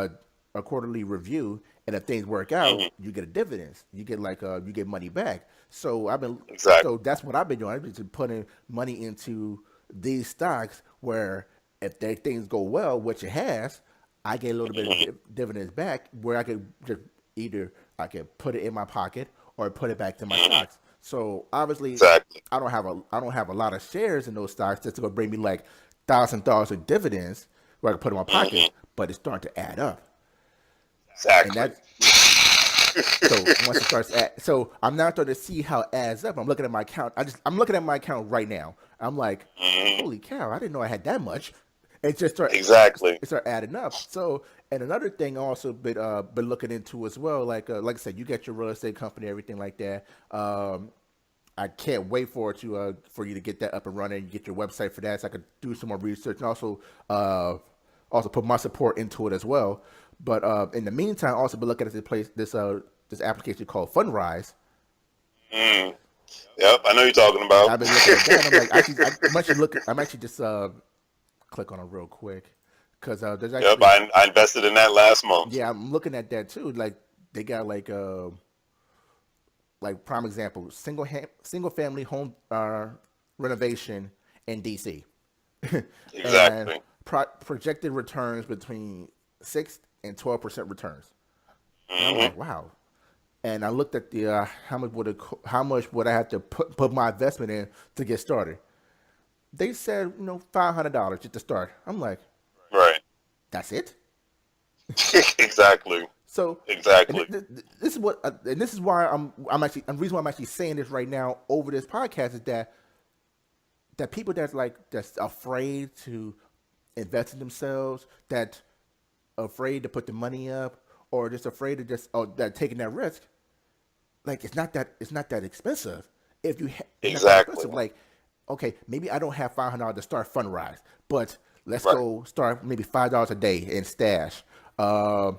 Speaker 1: review, and if things work out, you get a dividends. You get like you get money back. So
Speaker 2: Exactly.
Speaker 1: that's what I've been doing. I've been just putting money into these stocks where if things go well, which it has, I get a little bit of dividends back where I could just either I can put it in my pocket or put it back to my stocks. So obviously,
Speaker 2: Exactly.
Speaker 1: I don't have a lot of shares in those stocks that's going to bring me like $1,000 of dividends where I can put in my pocket, but it's starting to add up, and
Speaker 2: Exactly.
Speaker 1: that so once it starts at so I'm now starting to see how it adds up. I'm looking at my account. I'm looking at my account right now. I'm like, holy cow! I didn't know I had that much.
Speaker 2: Exactly.
Speaker 1: It start adding up. So and another thing I also been looking into as well. Like I said, you got your real estate company, everything like that. I can't wait for you to get that up and running. You get your website for that, so I could do some more research and also put my support into it as well. But in the meantime, also been looking at this application called Fundrise.
Speaker 2: Mm. Yep. I know you're talking
Speaker 1: And
Speaker 2: about.
Speaker 1: I've been looking at that. And I'm like, I'm actually looking. I'm actually just click on it real quick because there's
Speaker 2: Yep.
Speaker 1: actually
Speaker 2: I invested in that last month.
Speaker 1: yeah, I'm looking at that too. Like they got like prime example single family home renovation in DC. And
Speaker 2: Exactly.
Speaker 1: projected returns between 6 and 12% returns. And I'm
Speaker 2: Hmm.
Speaker 1: like, wow. And I looked at the how much would I have to put my investment in to get started? They said $500 just to start. I'm like,
Speaker 2: Right.
Speaker 1: that's it.
Speaker 2: Exactly.
Speaker 1: So, and
Speaker 2: Exactly.
Speaker 1: this is what, and this is why the reason why I'm actually saying this right now over this podcast is that people that's afraid to invest in themselves, that afraid to put the money up, or just afraid to just that taking that risk. Like it's not that expensive. It's not that
Speaker 2: Exactly.
Speaker 1: expensive. Like okay, maybe I don't have $500 to start Fundrise, but let's
Speaker 2: Right.
Speaker 1: go start maybe $5 a day in stash. Uh,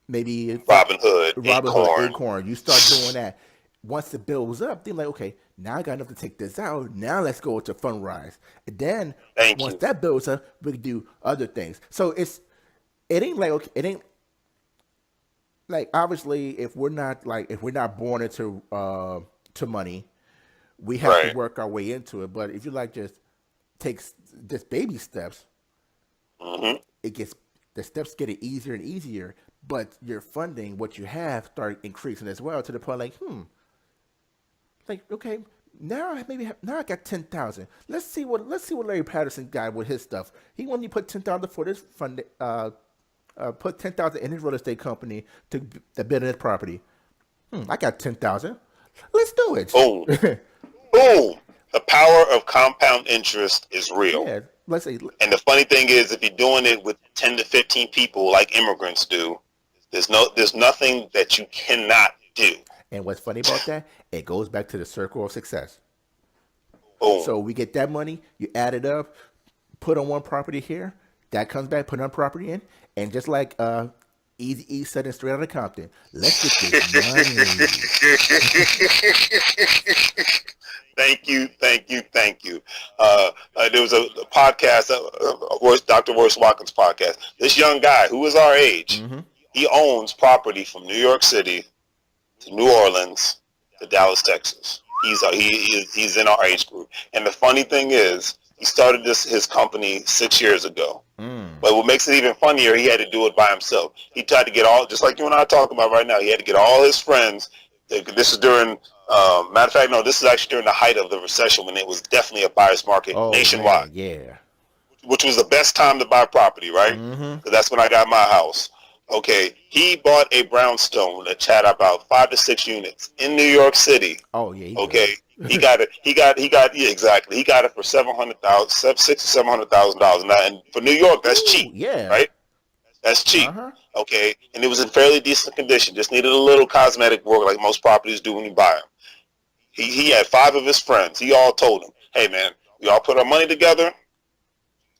Speaker 1: maybe
Speaker 2: Robinhood,
Speaker 1: Robinhood,
Speaker 2: Acorn.
Speaker 1: Acorn. You start doing that. Once it builds up, then like, okay, now I got enough to take this out. Now let's go to Fundrise. And then
Speaker 2: Thank
Speaker 1: once
Speaker 2: you.
Speaker 1: that builds up, we can do other things. So it ain't like okay, it ain't like obviously if we're not born into to money, we have to
Speaker 2: Right.
Speaker 1: work our way into it. But if you like just take just baby steps,
Speaker 2: Hmm.
Speaker 1: it gets the steps get it easier and easier. But your funding, what you have, start increasing as well to the point like like okay, now I got 10,000. Let's see what Larry Patterson got with his stuff. He only put 10,000 for this fund. Put 10,000 in his real estate company to build his property. I got 10,000. Let's do
Speaker 2: Boom.
Speaker 1: it.
Speaker 2: Boom. The power of compound interest is real.
Speaker 1: Yeah, let's say.
Speaker 2: And the funny thing is, if you're doing it with 10 to 15 people like immigrants do, there's nothing that you cannot do.
Speaker 1: And what's funny about that? It goes back to the circle of success.
Speaker 2: Boom.
Speaker 1: So we get that money, you add it up, put on one property here, that comes back, put another property in, and just like Easy E said it straight out of Compton, let's get this money.
Speaker 2: Thank you, thank you, thank you. There was a podcast, Dr. Royce Watkins podcast. This young guy who is our age,
Speaker 1: Mm-hmm.
Speaker 2: he owns property from New York City to New Orleans to Dallas, Texas. He's in our age group. And the funny thing is, he started his company 6 years ago. But what makes it even funnier, he had to do it by himself. He tried to get just like you and I are talking about right now, he had to get all his friends. This is during, matter of fact, no, this is actually during the height of the recession when it was definitely a buyer's market
Speaker 1: Oh
Speaker 2: nationwide,
Speaker 1: man, yeah.
Speaker 2: which was the best time to buy property, right?
Speaker 1: Mm-hmm.
Speaker 2: Because that's when I got my house. Okay, he bought a brownstone that had about 5 to 6 units in New York City.
Speaker 1: Oh yeah, he
Speaker 2: Okay,
Speaker 1: good.
Speaker 2: Yeah, exactly. He got it for 700,000, $600,000 to $700,000. And for New York, that's cheap,
Speaker 1: Ooh, yeah.
Speaker 2: right? That's cheap.
Speaker 1: Uh-huh.
Speaker 2: Okay, and it was in fairly decent condition. Just needed a little cosmetic work, like most properties do when you buy them. He had five of his friends. He all told him, "Hey, man, we all put our money together.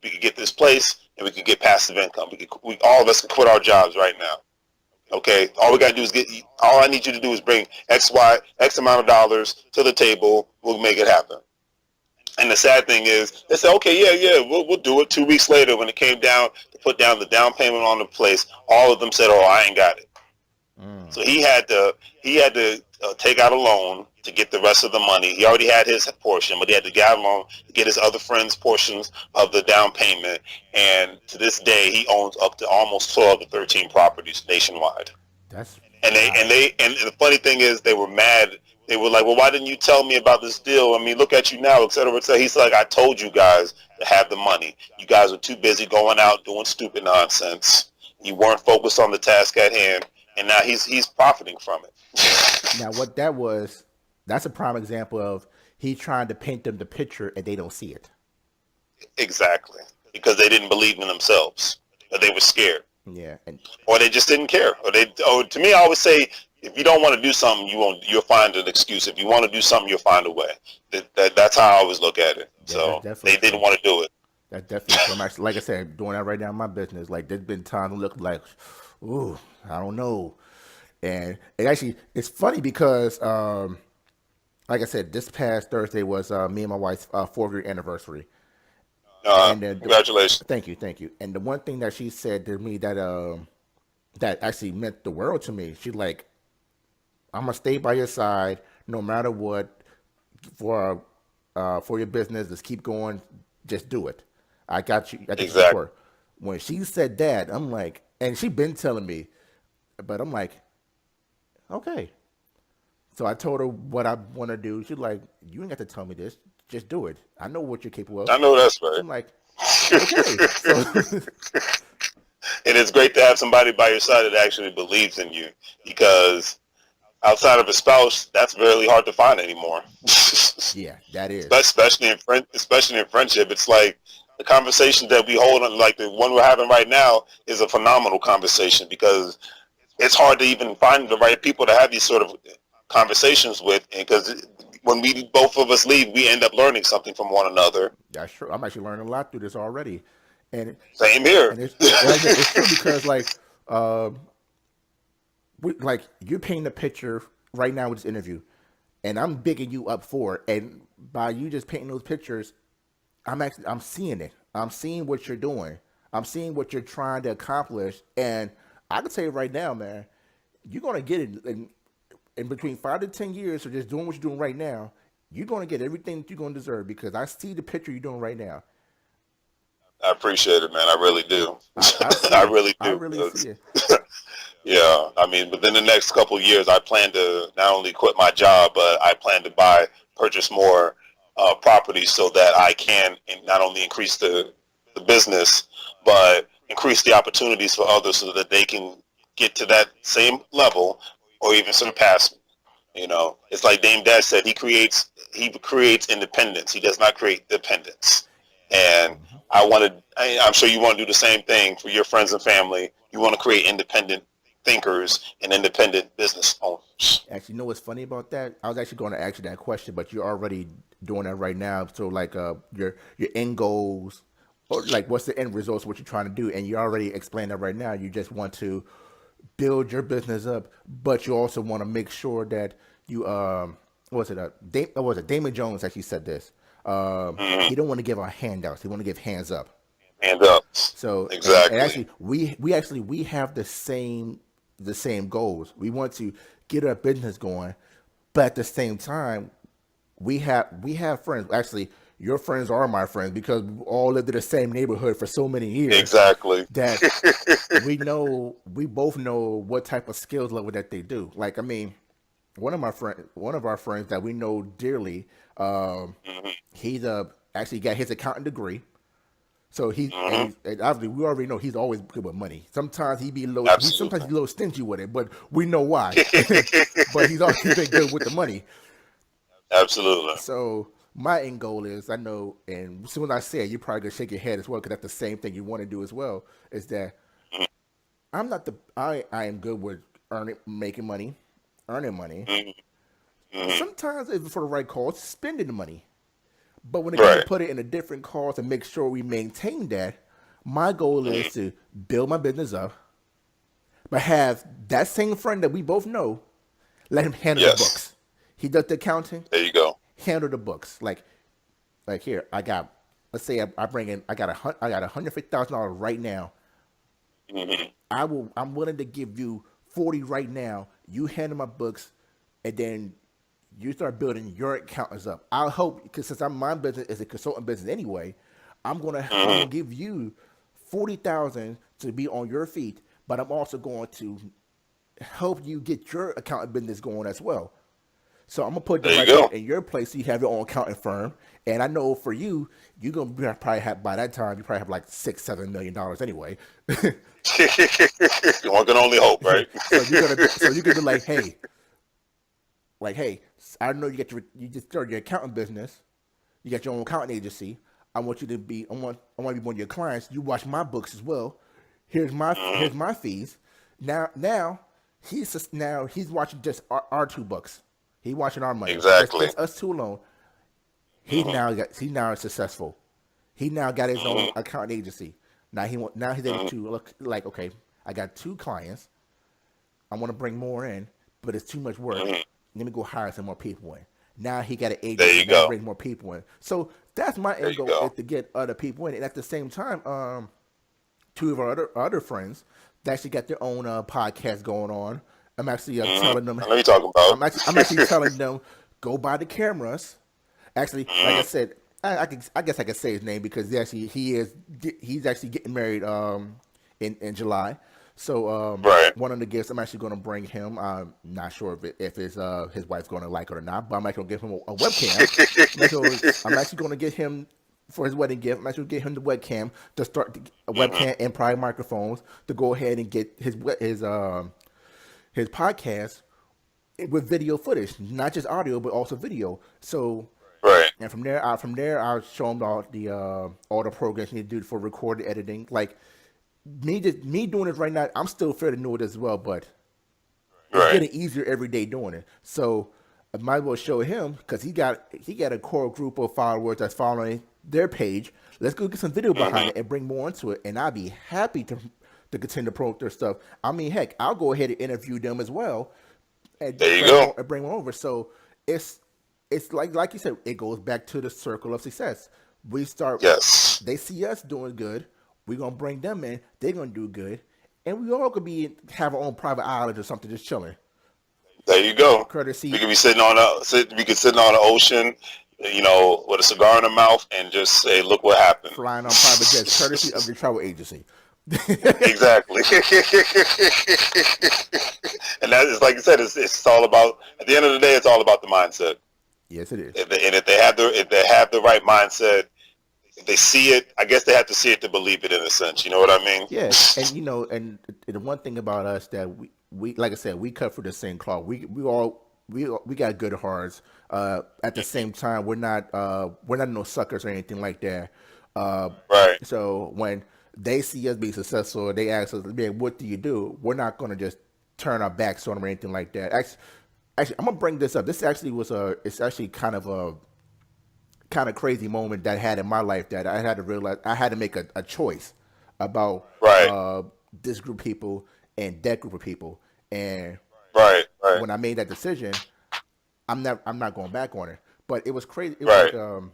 Speaker 2: We could get this place, and we could get passive income. We all of us can quit our jobs right now. Okay, all we gotta do is get. All I need you to do is bring X amount of dollars to the table. We'll make it happen." And the sad thing is, they said, "Okay, yeah, we'll do it." 2 weeks later, when it came down to put down the down payment on the place, all of them said, "Oh, I ain't got it."
Speaker 1: Mm.
Speaker 2: So he had to take out a loan to get the rest of the money. He already had his portion, but he had to get out a loan to get his other friends' portions of the down payment. And to this day, he owns up to almost 12 to 13 properties nationwide.
Speaker 1: That's
Speaker 2: And
Speaker 1: wow.
Speaker 2: the funny thing is, they were mad. They were like, "Well, why didn't you tell me about this deal? I mean, look at you now, et cetera, et cetera." He's like, "I told you guys to have the money. You guys were too busy going out doing stupid nonsense. You weren't focused on the task at hand, and now he's profiting from it."
Speaker 1: Now, what that was, that's a prime example of he trying to paint them the picture and they don't see it.
Speaker 2: Exactly, because they didn't believe in themselves, or they were scared,
Speaker 1: Yeah, and
Speaker 2: or they just didn't care. Or to me, I always say, if you don't want to do something, you'll find an excuse. If you want to do something, you'll find a way. That's how I always look at it.
Speaker 1: yeah, that's
Speaker 2: So
Speaker 1: definitely
Speaker 2: they didn't
Speaker 1: true.
Speaker 2: want to do it.
Speaker 1: That's definitely true. I'm actually, like I said, doing that right now in my business. Like, there's been times I look like, ooh, I don't know. And it actually, it's funny because, like I said, this past Thursday was me and my wife's 4 year anniversary. And then,
Speaker 2: Congratulations.
Speaker 1: thank you. And the one thing that she said to me that that actually meant the world to me, she's like, "I'm gonna stay by your side no matter what for your business. Just keep going. Just do it. I got you. I got your
Speaker 2: Exactly.
Speaker 1: support." When she said that, I'm like, and she been telling me, but I'm like, okay. So I told her what I want to do. She's like, "You ain't got to tell me this. Just do it. I know what you're capable of."
Speaker 2: I know that's right.
Speaker 1: I'm like, okay. So
Speaker 2: And it's great to have somebody by your side that actually believes in you, because outside of a spouse, that's really hard to find anymore.
Speaker 1: yeah, that is.
Speaker 2: Especially in friendship, it's like the conversation that we hold on, like the one we're having right now, is a phenomenal conversation, because it's hard to even find the right people to have these sort of conversations with, because when we both of us leave, we end up learning something from one another.
Speaker 1: That's true. I'm actually learning a lot through this already, and
Speaker 2: Same here.
Speaker 1: it's true because uh, like you're painting a picture right now with this interview, and I'm bigging you up for it. And by you just painting those pictures, I'm seeing it. I'm seeing what you're doing. I'm seeing what you're trying to accomplish, and I can tell you right now, man, you're gonna get it in between 5 to 10 years of just doing what you're doing right now. You're gonna get everything that you're gonna deserve because I see the picture you're doing right now.
Speaker 2: I appreciate it, man. I really do.
Speaker 1: I see
Speaker 2: I
Speaker 1: it.
Speaker 2: really
Speaker 1: I
Speaker 2: do.
Speaker 1: really see it.
Speaker 2: Yeah, I mean, within the next couple of years, I plan to not only quit my job, but I plan to purchase more properties, so that I can not only increase the business, but increase the opportunities for others, so that they can get to that same level or even surpass me. It's like Dame Dash said, he creates independence. He does not create dependence. And I'm sure you want to do the same thing for your friends and family. You want to create independent thinkers and independent business owners.
Speaker 1: Actually, you know what's funny about that? I was actually going to ask you that question, but you're already doing that right now. So, like, your end goals, or like, what's the end results? What you're trying to do, and you already explained that right now. You just want to build your business up, but you also want to make sure that you what was it? What was it? Damon Jones actually said this.
Speaker 2: Mm-hmm.
Speaker 1: He don't want to give out handouts. He want to give hands up.
Speaker 2: Hand up.
Speaker 1: So and
Speaker 2: Exactly.
Speaker 1: actually we have the same goals. We want to get our business going, but at the same time we have friends. Actually, your friends are my friends because we all lived in the same neighborhood for so many years
Speaker 2: Exactly.
Speaker 1: that we both know what type of skills level that they do. Like I mean, one of our friends that we know dearly,
Speaker 2: Hmm.
Speaker 1: he's actually got his accounting degree. So
Speaker 2: Hmm.
Speaker 1: and obviously we already know he's always good with money. Sometimes sometimes
Speaker 2: Absolutely.
Speaker 1: he's a little stingy with it, but we know why. But he's always been good with the money.
Speaker 2: Absolutely.
Speaker 1: So my end goal is, I know, and as soon as I say it, you're probably gonna shake your head as well, because that's the same thing you want to do as well. Is that I'm not the I am good with making money, earning money.
Speaker 2: Mm-hmm. Mm-hmm.
Speaker 1: Sometimes if it's for the right cause, spending the money. But when it comes to
Speaker 2: Right.
Speaker 1: put it in a different cause and make sure we maintain that, my goal is
Speaker 2: Mm-hmm.
Speaker 1: to build my business up, but have that same friend that we both know, let him handle the
Speaker 2: Yes.
Speaker 1: books. He does the accounting,
Speaker 2: There you go.
Speaker 1: handle the books. Like here, I got, let's say I bring in, I got $150,000 right now.
Speaker 2: Mm-hmm.
Speaker 1: I'm willing to give you 40 right now. You handle my books, and then you start building your accountants up. I'll help, because since my business is a consultant business anyway, I'm gonna
Speaker 2: Mm-hmm.
Speaker 1: give you 40,000 to be on your feet, but I'm also going to help you get your accounting business going as well. So I'm gonna put the
Speaker 2: There you
Speaker 1: right part
Speaker 2: go.
Speaker 1: in your place, so you have your own accounting firm. And I know for you, you're gonna probably have, by that time, you probably have like $6-7 million anyway.
Speaker 2: One can only hope, right?
Speaker 1: So you're gonna be like, hey, I know you just started your accounting business. You got your own accounting agency. I want to be one of your clients. You watch my books as well.
Speaker 2: Mm-hmm.
Speaker 1: Here's my fees. Now he's watching just our two books. He watching our money.
Speaker 2: Exactly.
Speaker 1: Just us two alone.
Speaker 2: Mm-hmm.
Speaker 1: He's now successful. He now got his own
Speaker 2: Mm-hmm.
Speaker 1: accounting agency. Now he's able
Speaker 2: Mm-hmm.
Speaker 1: to look like, okay, I got two clients. I want to bring more in, but it's too much work.
Speaker 2: Mm-hmm.
Speaker 1: Let me go hire some more people in. Now he got an
Speaker 2: There
Speaker 1: agency.
Speaker 2: you
Speaker 1: Now he
Speaker 2: go.
Speaker 1: brings more people in. So that's my
Speaker 2: There
Speaker 1: end
Speaker 2: you
Speaker 1: goal, is
Speaker 2: go.
Speaker 1: to get other people in. And at the same time, two of our other friends that actually got their own podcast going on. I'm actually
Speaker 2: Mm-hmm.
Speaker 1: telling them.
Speaker 2: I know you're talking about.
Speaker 1: I'm actually telling them, go buy the cameras. Actually, like I
Speaker 2: Mm-hmm.
Speaker 1: said, I guess I could say his name, because he's actually getting married in July. So
Speaker 2: Right.
Speaker 1: one of the gifts, I'm actually going to bring him. I'm not sure if his wife's going to like it or not, but I'm actually going to give him a webcam. I'm actually going to get him, for his wedding gift. I'm actually going to get him the webcam, to start a
Speaker 2: Mm-hmm.
Speaker 1: webcam and probably microphones, to go ahead and get his podcast with video footage, not just audio but also video. So,
Speaker 2: Right.
Speaker 1: and from there, I'll show him all the programs you need to do for recording, editing. Like me doing it right now, I'm still fairly new at it as well, but it's
Speaker 2: Right.
Speaker 1: getting easier every day doing it. So I might as well show him, because he got a core group of followers that's following their page. Let's go get some video behind
Speaker 2: Mm-hmm.
Speaker 1: it and bring more into it, and I'll be happy to continue to promote their stuff. I mean, heck, I'll go ahead and interview them as well, and
Speaker 2: There you go.
Speaker 1: bring them over. So it's it's like you said, it goes back to the circle of success. We start,
Speaker 2: Yes.
Speaker 1: they see us doing good, we're gonna bring them in, they're gonna do good, and we all could have our own private island or something, just chilling.
Speaker 2: There you go. We
Speaker 1: Courtesy,
Speaker 2: could be sitting on we could sitting on the ocean, with a cigar in the mouth, and just say, "Look what happened."
Speaker 1: flying on private jets, courtesy of the travel agency.
Speaker 2: Exactly. And that is, like you said, it's all about. At the end of the day, it's all about the mindset.
Speaker 1: Yes, it is.
Speaker 2: And if they have the right mindset, if they see it, I guess they have to see it to believe it, in a sense. You know what I mean?
Speaker 1: Yeah, and and the one thing about us, that we like I said, we cut for the same cloth. We got good hearts. At the same time, we're not no suckers or anything like that. Uh,
Speaker 2: Right.
Speaker 1: so when they see us be successful, they ask us, "Man, what do you do?" We're not gonna just turn our backs on them or anything like that. Actually, I'm gonna bring this up. This actually it's actually kind of crazy moment that I had in my life, that I had to realize I had to make a choice about
Speaker 2: Right.
Speaker 1: this group of people and that group of people. And
Speaker 2: Right. Right.
Speaker 1: when I made that decision, I'm not going back on it. But it was crazy. It was like
Speaker 2: Right.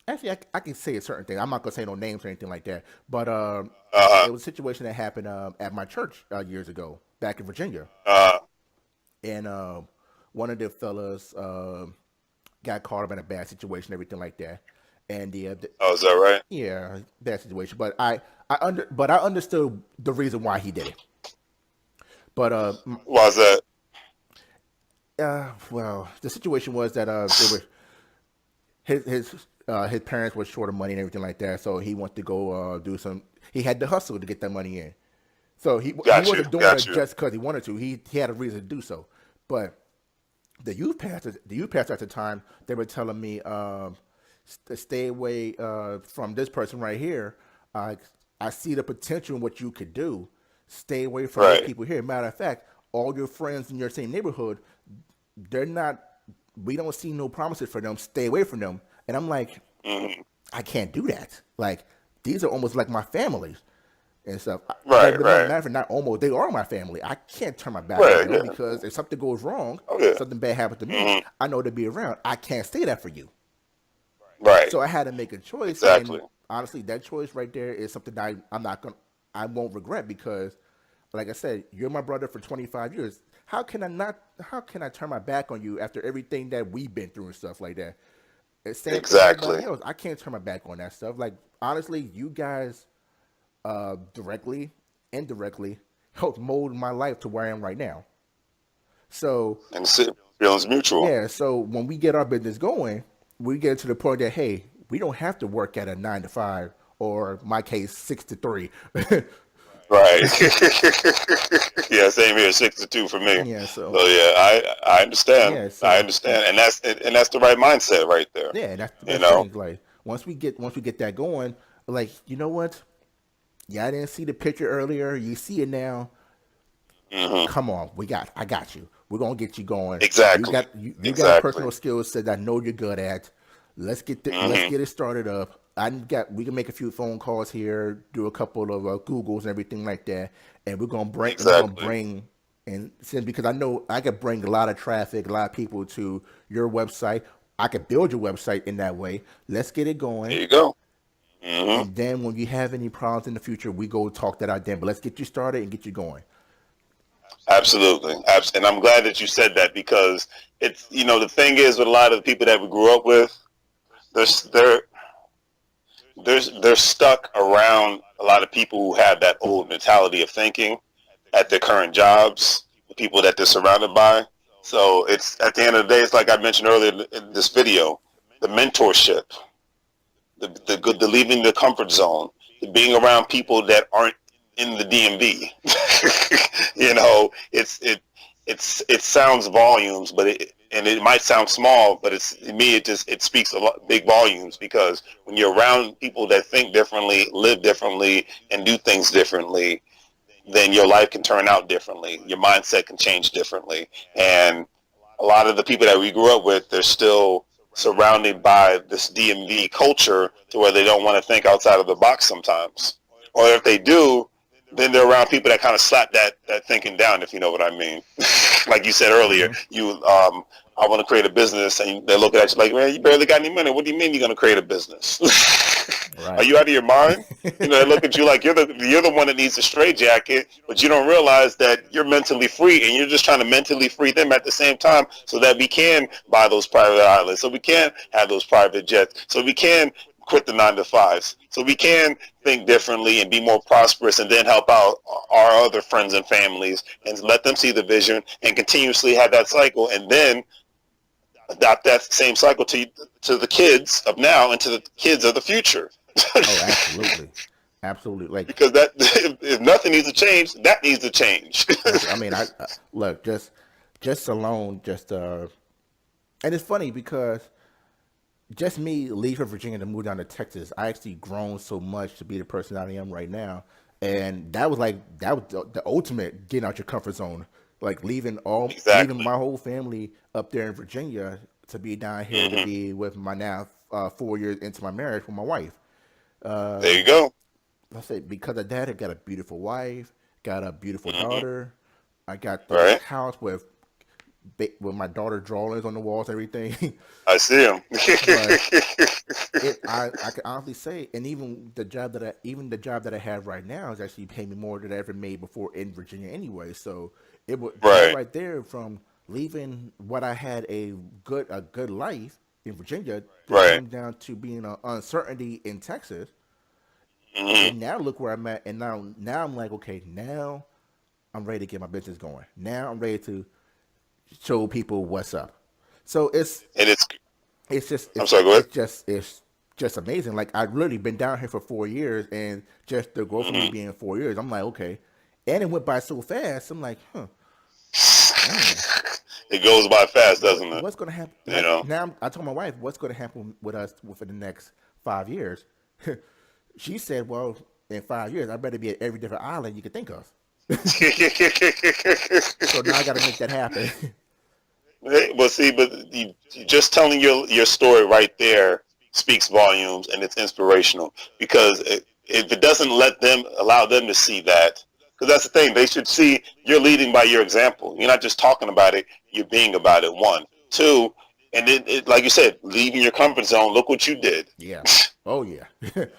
Speaker 1: actually, I can say a certain thing. I'm not gonna say no names or anything like that. But
Speaker 2: Uh huh.
Speaker 1: it was a situation that happened at my church years ago, back in Virginia,
Speaker 2: Uh.
Speaker 1: and one of the fellas got caught up in a bad situation, everything like that. And
Speaker 2: Oh, is that right?
Speaker 1: yeah, bad situation. But I understood the reason why he did it. But
Speaker 2: Why is that?
Speaker 1: well, the situation was that they were his parents were short of money and everything like that, so he wanted to go do some. He had to hustle to get that money in. So he
Speaker 2: Got you.
Speaker 1: wasn't doing
Speaker 2: Got
Speaker 1: it
Speaker 2: you.
Speaker 1: just because he wanted to. He had a reason to do so. But the youth pastor at the time, they were telling me to stay away from this person right here. Uh, I see the potential in what you could do. Stay away from these
Speaker 2: Right.
Speaker 1: people here. Matter of fact, all your friends in your same neighborhood, they're not. We don't see no promises for them. Stay away from them. And I'm like,
Speaker 2: Hmm.
Speaker 1: I can't do that. Like these are almost like my family and stuff.
Speaker 2: Right.
Speaker 1: Not
Speaker 2: Right.
Speaker 1: matter for not almost, they are my family. I can't turn my back on
Speaker 2: Right.
Speaker 1: them
Speaker 2: Yeah.
Speaker 1: because if something goes wrong,
Speaker 2: Oh yeah.
Speaker 1: something bad happens to me,
Speaker 2: Hmm.
Speaker 1: I know to be around. I can't stay that for you.
Speaker 2: Right.
Speaker 1: So I had to make a choice,
Speaker 2: Exactly.
Speaker 1: and honestly, that choice right there is something that I'm not gonna, I won't regret because, like I said, you're my brother for 25 years. How can I not? How can I turn my back on you after everything that we've been through and stuff like that? And same thing with
Speaker 2: Exactly.
Speaker 1: everybody else. I can't turn my back on that stuff. Like honestly, you guys directly, indirectly helped mold my life to where I am right now. So
Speaker 2: And feelings mutual.
Speaker 1: yeah, so when we get our business going, we get to the point that hey, we don't have to work at a 9 to 5 or my case 6 to 3.
Speaker 2: Right. Yeah, same here, 6 to 2 for me.
Speaker 1: Yeah,
Speaker 2: So yeah, I understand.
Speaker 1: yeah,
Speaker 2: I
Speaker 1: so
Speaker 2: understand, and that's the right mindset right there.
Speaker 1: yeah, that's the
Speaker 2: You
Speaker 1: best
Speaker 2: know.
Speaker 1: thing. Like once we get that going, like you know what? Yeah, I didn't see the picture earlier. You see it now.
Speaker 2: Hmm.
Speaker 1: Come on, I got you. We're gonna get you going.
Speaker 2: Exactly.
Speaker 1: You got
Speaker 2: Exactly.
Speaker 1: personal skills that I know you're good at. Let's
Speaker 2: Hmm.
Speaker 1: get it started up. We can make a few phone calls here, do a couple of Googles and everything like that, and we're gonna
Speaker 2: Exactly.
Speaker 1: bring and since because I know I could bring a lot of traffic, a lot of people to your website. I could build your website in that way. Let's get it
Speaker 2: There
Speaker 1: going,
Speaker 2: you go. Hmm.
Speaker 1: and then when you have any problems in the future, we go talk that out then. But let's get you started and get you going.
Speaker 2: Absolutely. And I'm glad that you said that because it's the thing is with a lot of the people that we grew up with, they're they're they're stuck around a lot of people who have that old mentality of thinking at their current jobs, the people that they're surrounded by. So it's at the end of the day, it's like I mentioned earlier in this video, the mentorship, the leaving the comfort zone, the being around people that aren't in the DMV. It sounds volumes, but it might sound small, but it's to me it speaks a lot big volumes because when you're around people that think differently, live differently, and do things differently, then your life can turn out differently. Your mindset can change differently, and a lot of the people that we grew up with, they're still surrounded by this DMV culture to where they don't want to think outside of the box sometimes. Or if they do, then they're around people that kind of slap that thinking down, if you know what I mean. Like you said earlier,
Speaker 1: Hmm.
Speaker 2: I want to create a business, and they're looking at you like, man, you barely got any money. What do you mean you're going to create a business? Are
Speaker 1: Right.
Speaker 2: you out of your mind? They look at you like you're the one that needs a straitjacket, but you don't realize that you're mentally free, and you're just trying to mentally free them at the same time, so that we can buy those private islands, so we can have those private jets, so we can quit the 9 to 5s, so we can think differently and be more prosperous, and then help out our other friends and families, and let them see the vision, and continuously have that cycle, and then adopt that same cycle to the kids of now and to the kids of the future.
Speaker 1: Oh, absolutely, absolutely. Like,
Speaker 2: Because that if nothing needs to change, that needs to change.
Speaker 1: I mean, I look just alone, and it's funny because just me leaving Virginia to move down to Texas, I actually grown so much to be the person that I am right now, and that was the ultimate getting out your comfort zone, like leaving
Speaker 2: Exactly.
Speaker 1: my whole family up there in Virginia to be down here to
Speaker 2: Hmm.
Speaker 1: be with my now 4 years into my marriage with my wife.
Speaker 2: There you go.
Speaker 1: I say because of that, I got a beautiful wife, got a beautiful
Speaker 2: Hmm.
Speaker 1: daughter. I got this
Speaker 2: Right.
Speaker 1: house with my daughter drawings on the walls, everything.
Speaker 2: I see him.
Speaker 1: But I can honestly say, and even the job that I have right now is actually paying me more than I ever made before in Virginia anyway. So it was that
Speaker 2: Right.
Speaker 1: right there from leaving what I had a good life in Virginia that
Speaker 2: Right.
Speaker 1: came down to being an uncertainty in Texas.
Speaker 2: Hmm.
Speaker 1: And now look where I'm at, and now I'm like, okay, now I'm ready to get my business going. Now I'm ready to show people what's up. So
Speaker 2: And
Speaker 1: it's just
Speaker 2: I'm sorry. Go ahead.
Speaker 1: it's just amazing. Like I've really been down here for 4 years, and just the growth of me
Speaker 2: Hmm.
Speaker 1: being 4 years, I'm like, okay, and it went by so fast. I'm like, huh, man,
Speaker 2: It goes by fast, doesn't it?
Speaker 1: What's going to happen?
Speaker 2: You know.
Speaker 1: I told my wife, what's going to happen with us within the next 5 years? She said, well, in 5 years, I better be at every different island you could think of. So now I got to make that happen.
Speaker 2: Well, see, but just telling your story right there speaks volumes, and it's inspirational. Because if it doesn't allow them to see that, because that's the thing, they should see you're leading by your example. You're not just talking about it; you're being about it. One, two, and like you said, leaving your comfort zone. Look what you did.
Speaker 1: Yeah. Oh, yeah.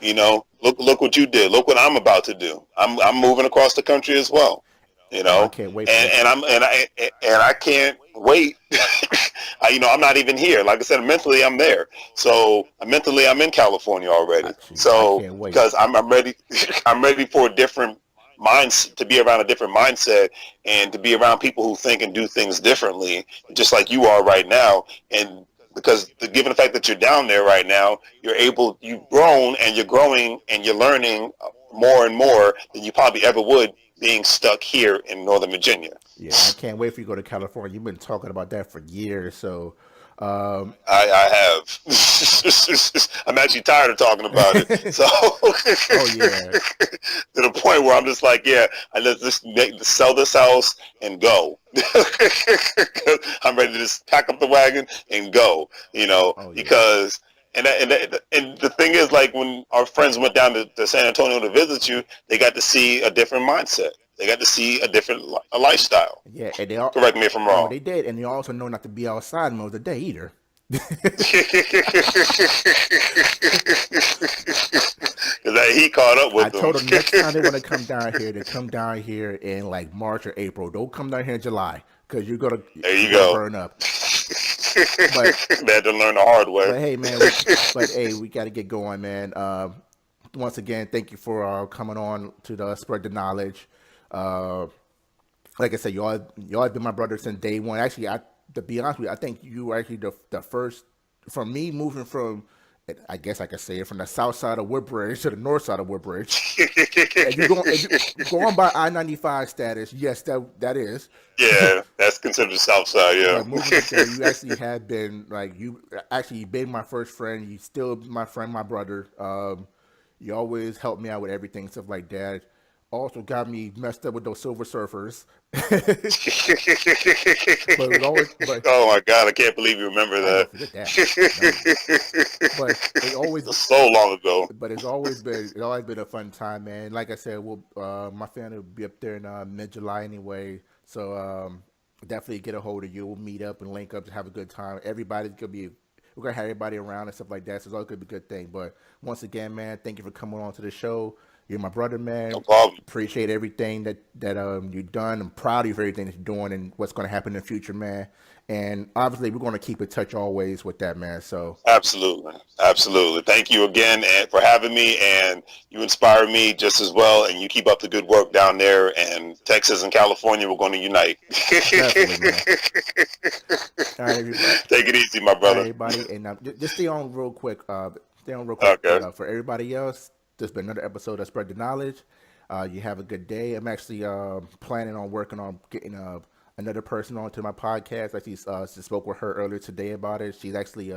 Speaker 2: You know, look what you did. Look what I'm about to do. I'm moving across the country as well. You
Speaker 1: Oh, I
Speaker 2: know,
Speaker 1: can't wait for that.
Speaker 2: I can't wait. I'm not even here. Like I said, mentally I'm there. So mentally I'm in California already.
Speaker 1: I
Speaker 2: So
Speaker 1: can't wait.
Speaker 2: because I'm ready, I'm ready for a different mindset, to be around a different mindset, and to be around people who think and do things differently, just like you are right now. And because given the fact that you're down there right now, you've grown and you're growing and you're learning more and more than you probably ever would being stuck here in Northern Virginia.
Speaker 1: Yeah, I can't wait for you to go to California. You've been talking about that for years. So,
Speaker 2: I have. I'm actually tired of talking about it. So,
Speaker 1: oh, yeah.
Speaker 2: to the point where I'm just like, yeah, let's just sell this house and go. I'm ready to just pack up the wagon and go.
Speaker 1: Oh, yeah.
Speaker 2: Because and the thing is, like, when our friends went down to San Antonio to visit you, they got to see a different mindset. They got to see a different lifestyle.
Speaker 1: Yeah, and they all.
Speaker 2: Correct me if I'm
Speaker 1: No,
Speaker 2: wrong.
Speaker 1: they did, and they also know not to be outside most of the day either.
Speaker 2: Because he caught up with
Speaker 1: I
Speaker 2: them.
Speaker 1: told them next time they want to come down here, to come down here in like March or April. Don't come down here in July because
Speaker 2: There you
Speaker 1: you're
Speaker 2: go.
Speaker 1: gonna burn up. But
Speaker 2: They had to learn the hard way.
Speaker 1: hey, man, we got to get going, man. Once again, thank you for coming on to the spread the knowledge. Like I said, y'all have been my brother since day one. Actually, to be honest with you, I think you were actually the first, from me moving from, I guess I could say it, from the south side of Woodbridge to the north side of Woodbridge. And you're going by I-95 status, yes, that is.
Speaker 2: Yeah, that's considered the South Side. Yeah.
Speaker 1: But moving up there, you actually have been, like, you actually been my first friend. You still my friend, my brother. You always help me out with everything, stuff like that. Also got me messed up with those Silver Surfers. But
Speaker 2: Oh my God, I can't believe you remember
Speaker 1: I
Speaker 2: that.
Speaker 1: don't forget that. No. But
Speaker 2: So long ago.
Speaker 1: it's always been a fun time, man. Like I said, my family will be up there in mid-July anyway, so definitely get a hold of you. We'll meet up and link up to have a good time. We're gonna have everybody around and stuff like that, so it's all gonna be a good thing. But once again, man, thank you for coming on to the show. You're my brother, man.
Speaker 2: No problem.
Speaker 1: Appreciate everything that you've done. I'm proud of you for everything that you're doing and what's going to happen in the future, man. And obviously, we're going to keep in touch always with that, man. So
Speaker 2: Absolutely. Thank you again for having me, and you inspire me just as well, and you keep up the good work down there. And Texas and California, we're going to unite.
Speaker 1: definitely, man. All right, everybody.
Speaker 2: Take it easy, my
Speaker 1: All right,
Speaker 2: brother.
Speaker 1: everybody, and just stay on real quick. Okay. But, for everybody else, this has been another episode of Spread the Knowledge. You have a good day. I'm actually planning on working on getting another person onto my podcast. I actually spoke with her earlier today about it. She's actually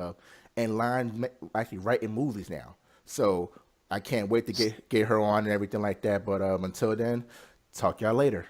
Speaker 1: in line, actually writing movies now. So I can't wait to get her on and everything like that. But until then, talk y'all later.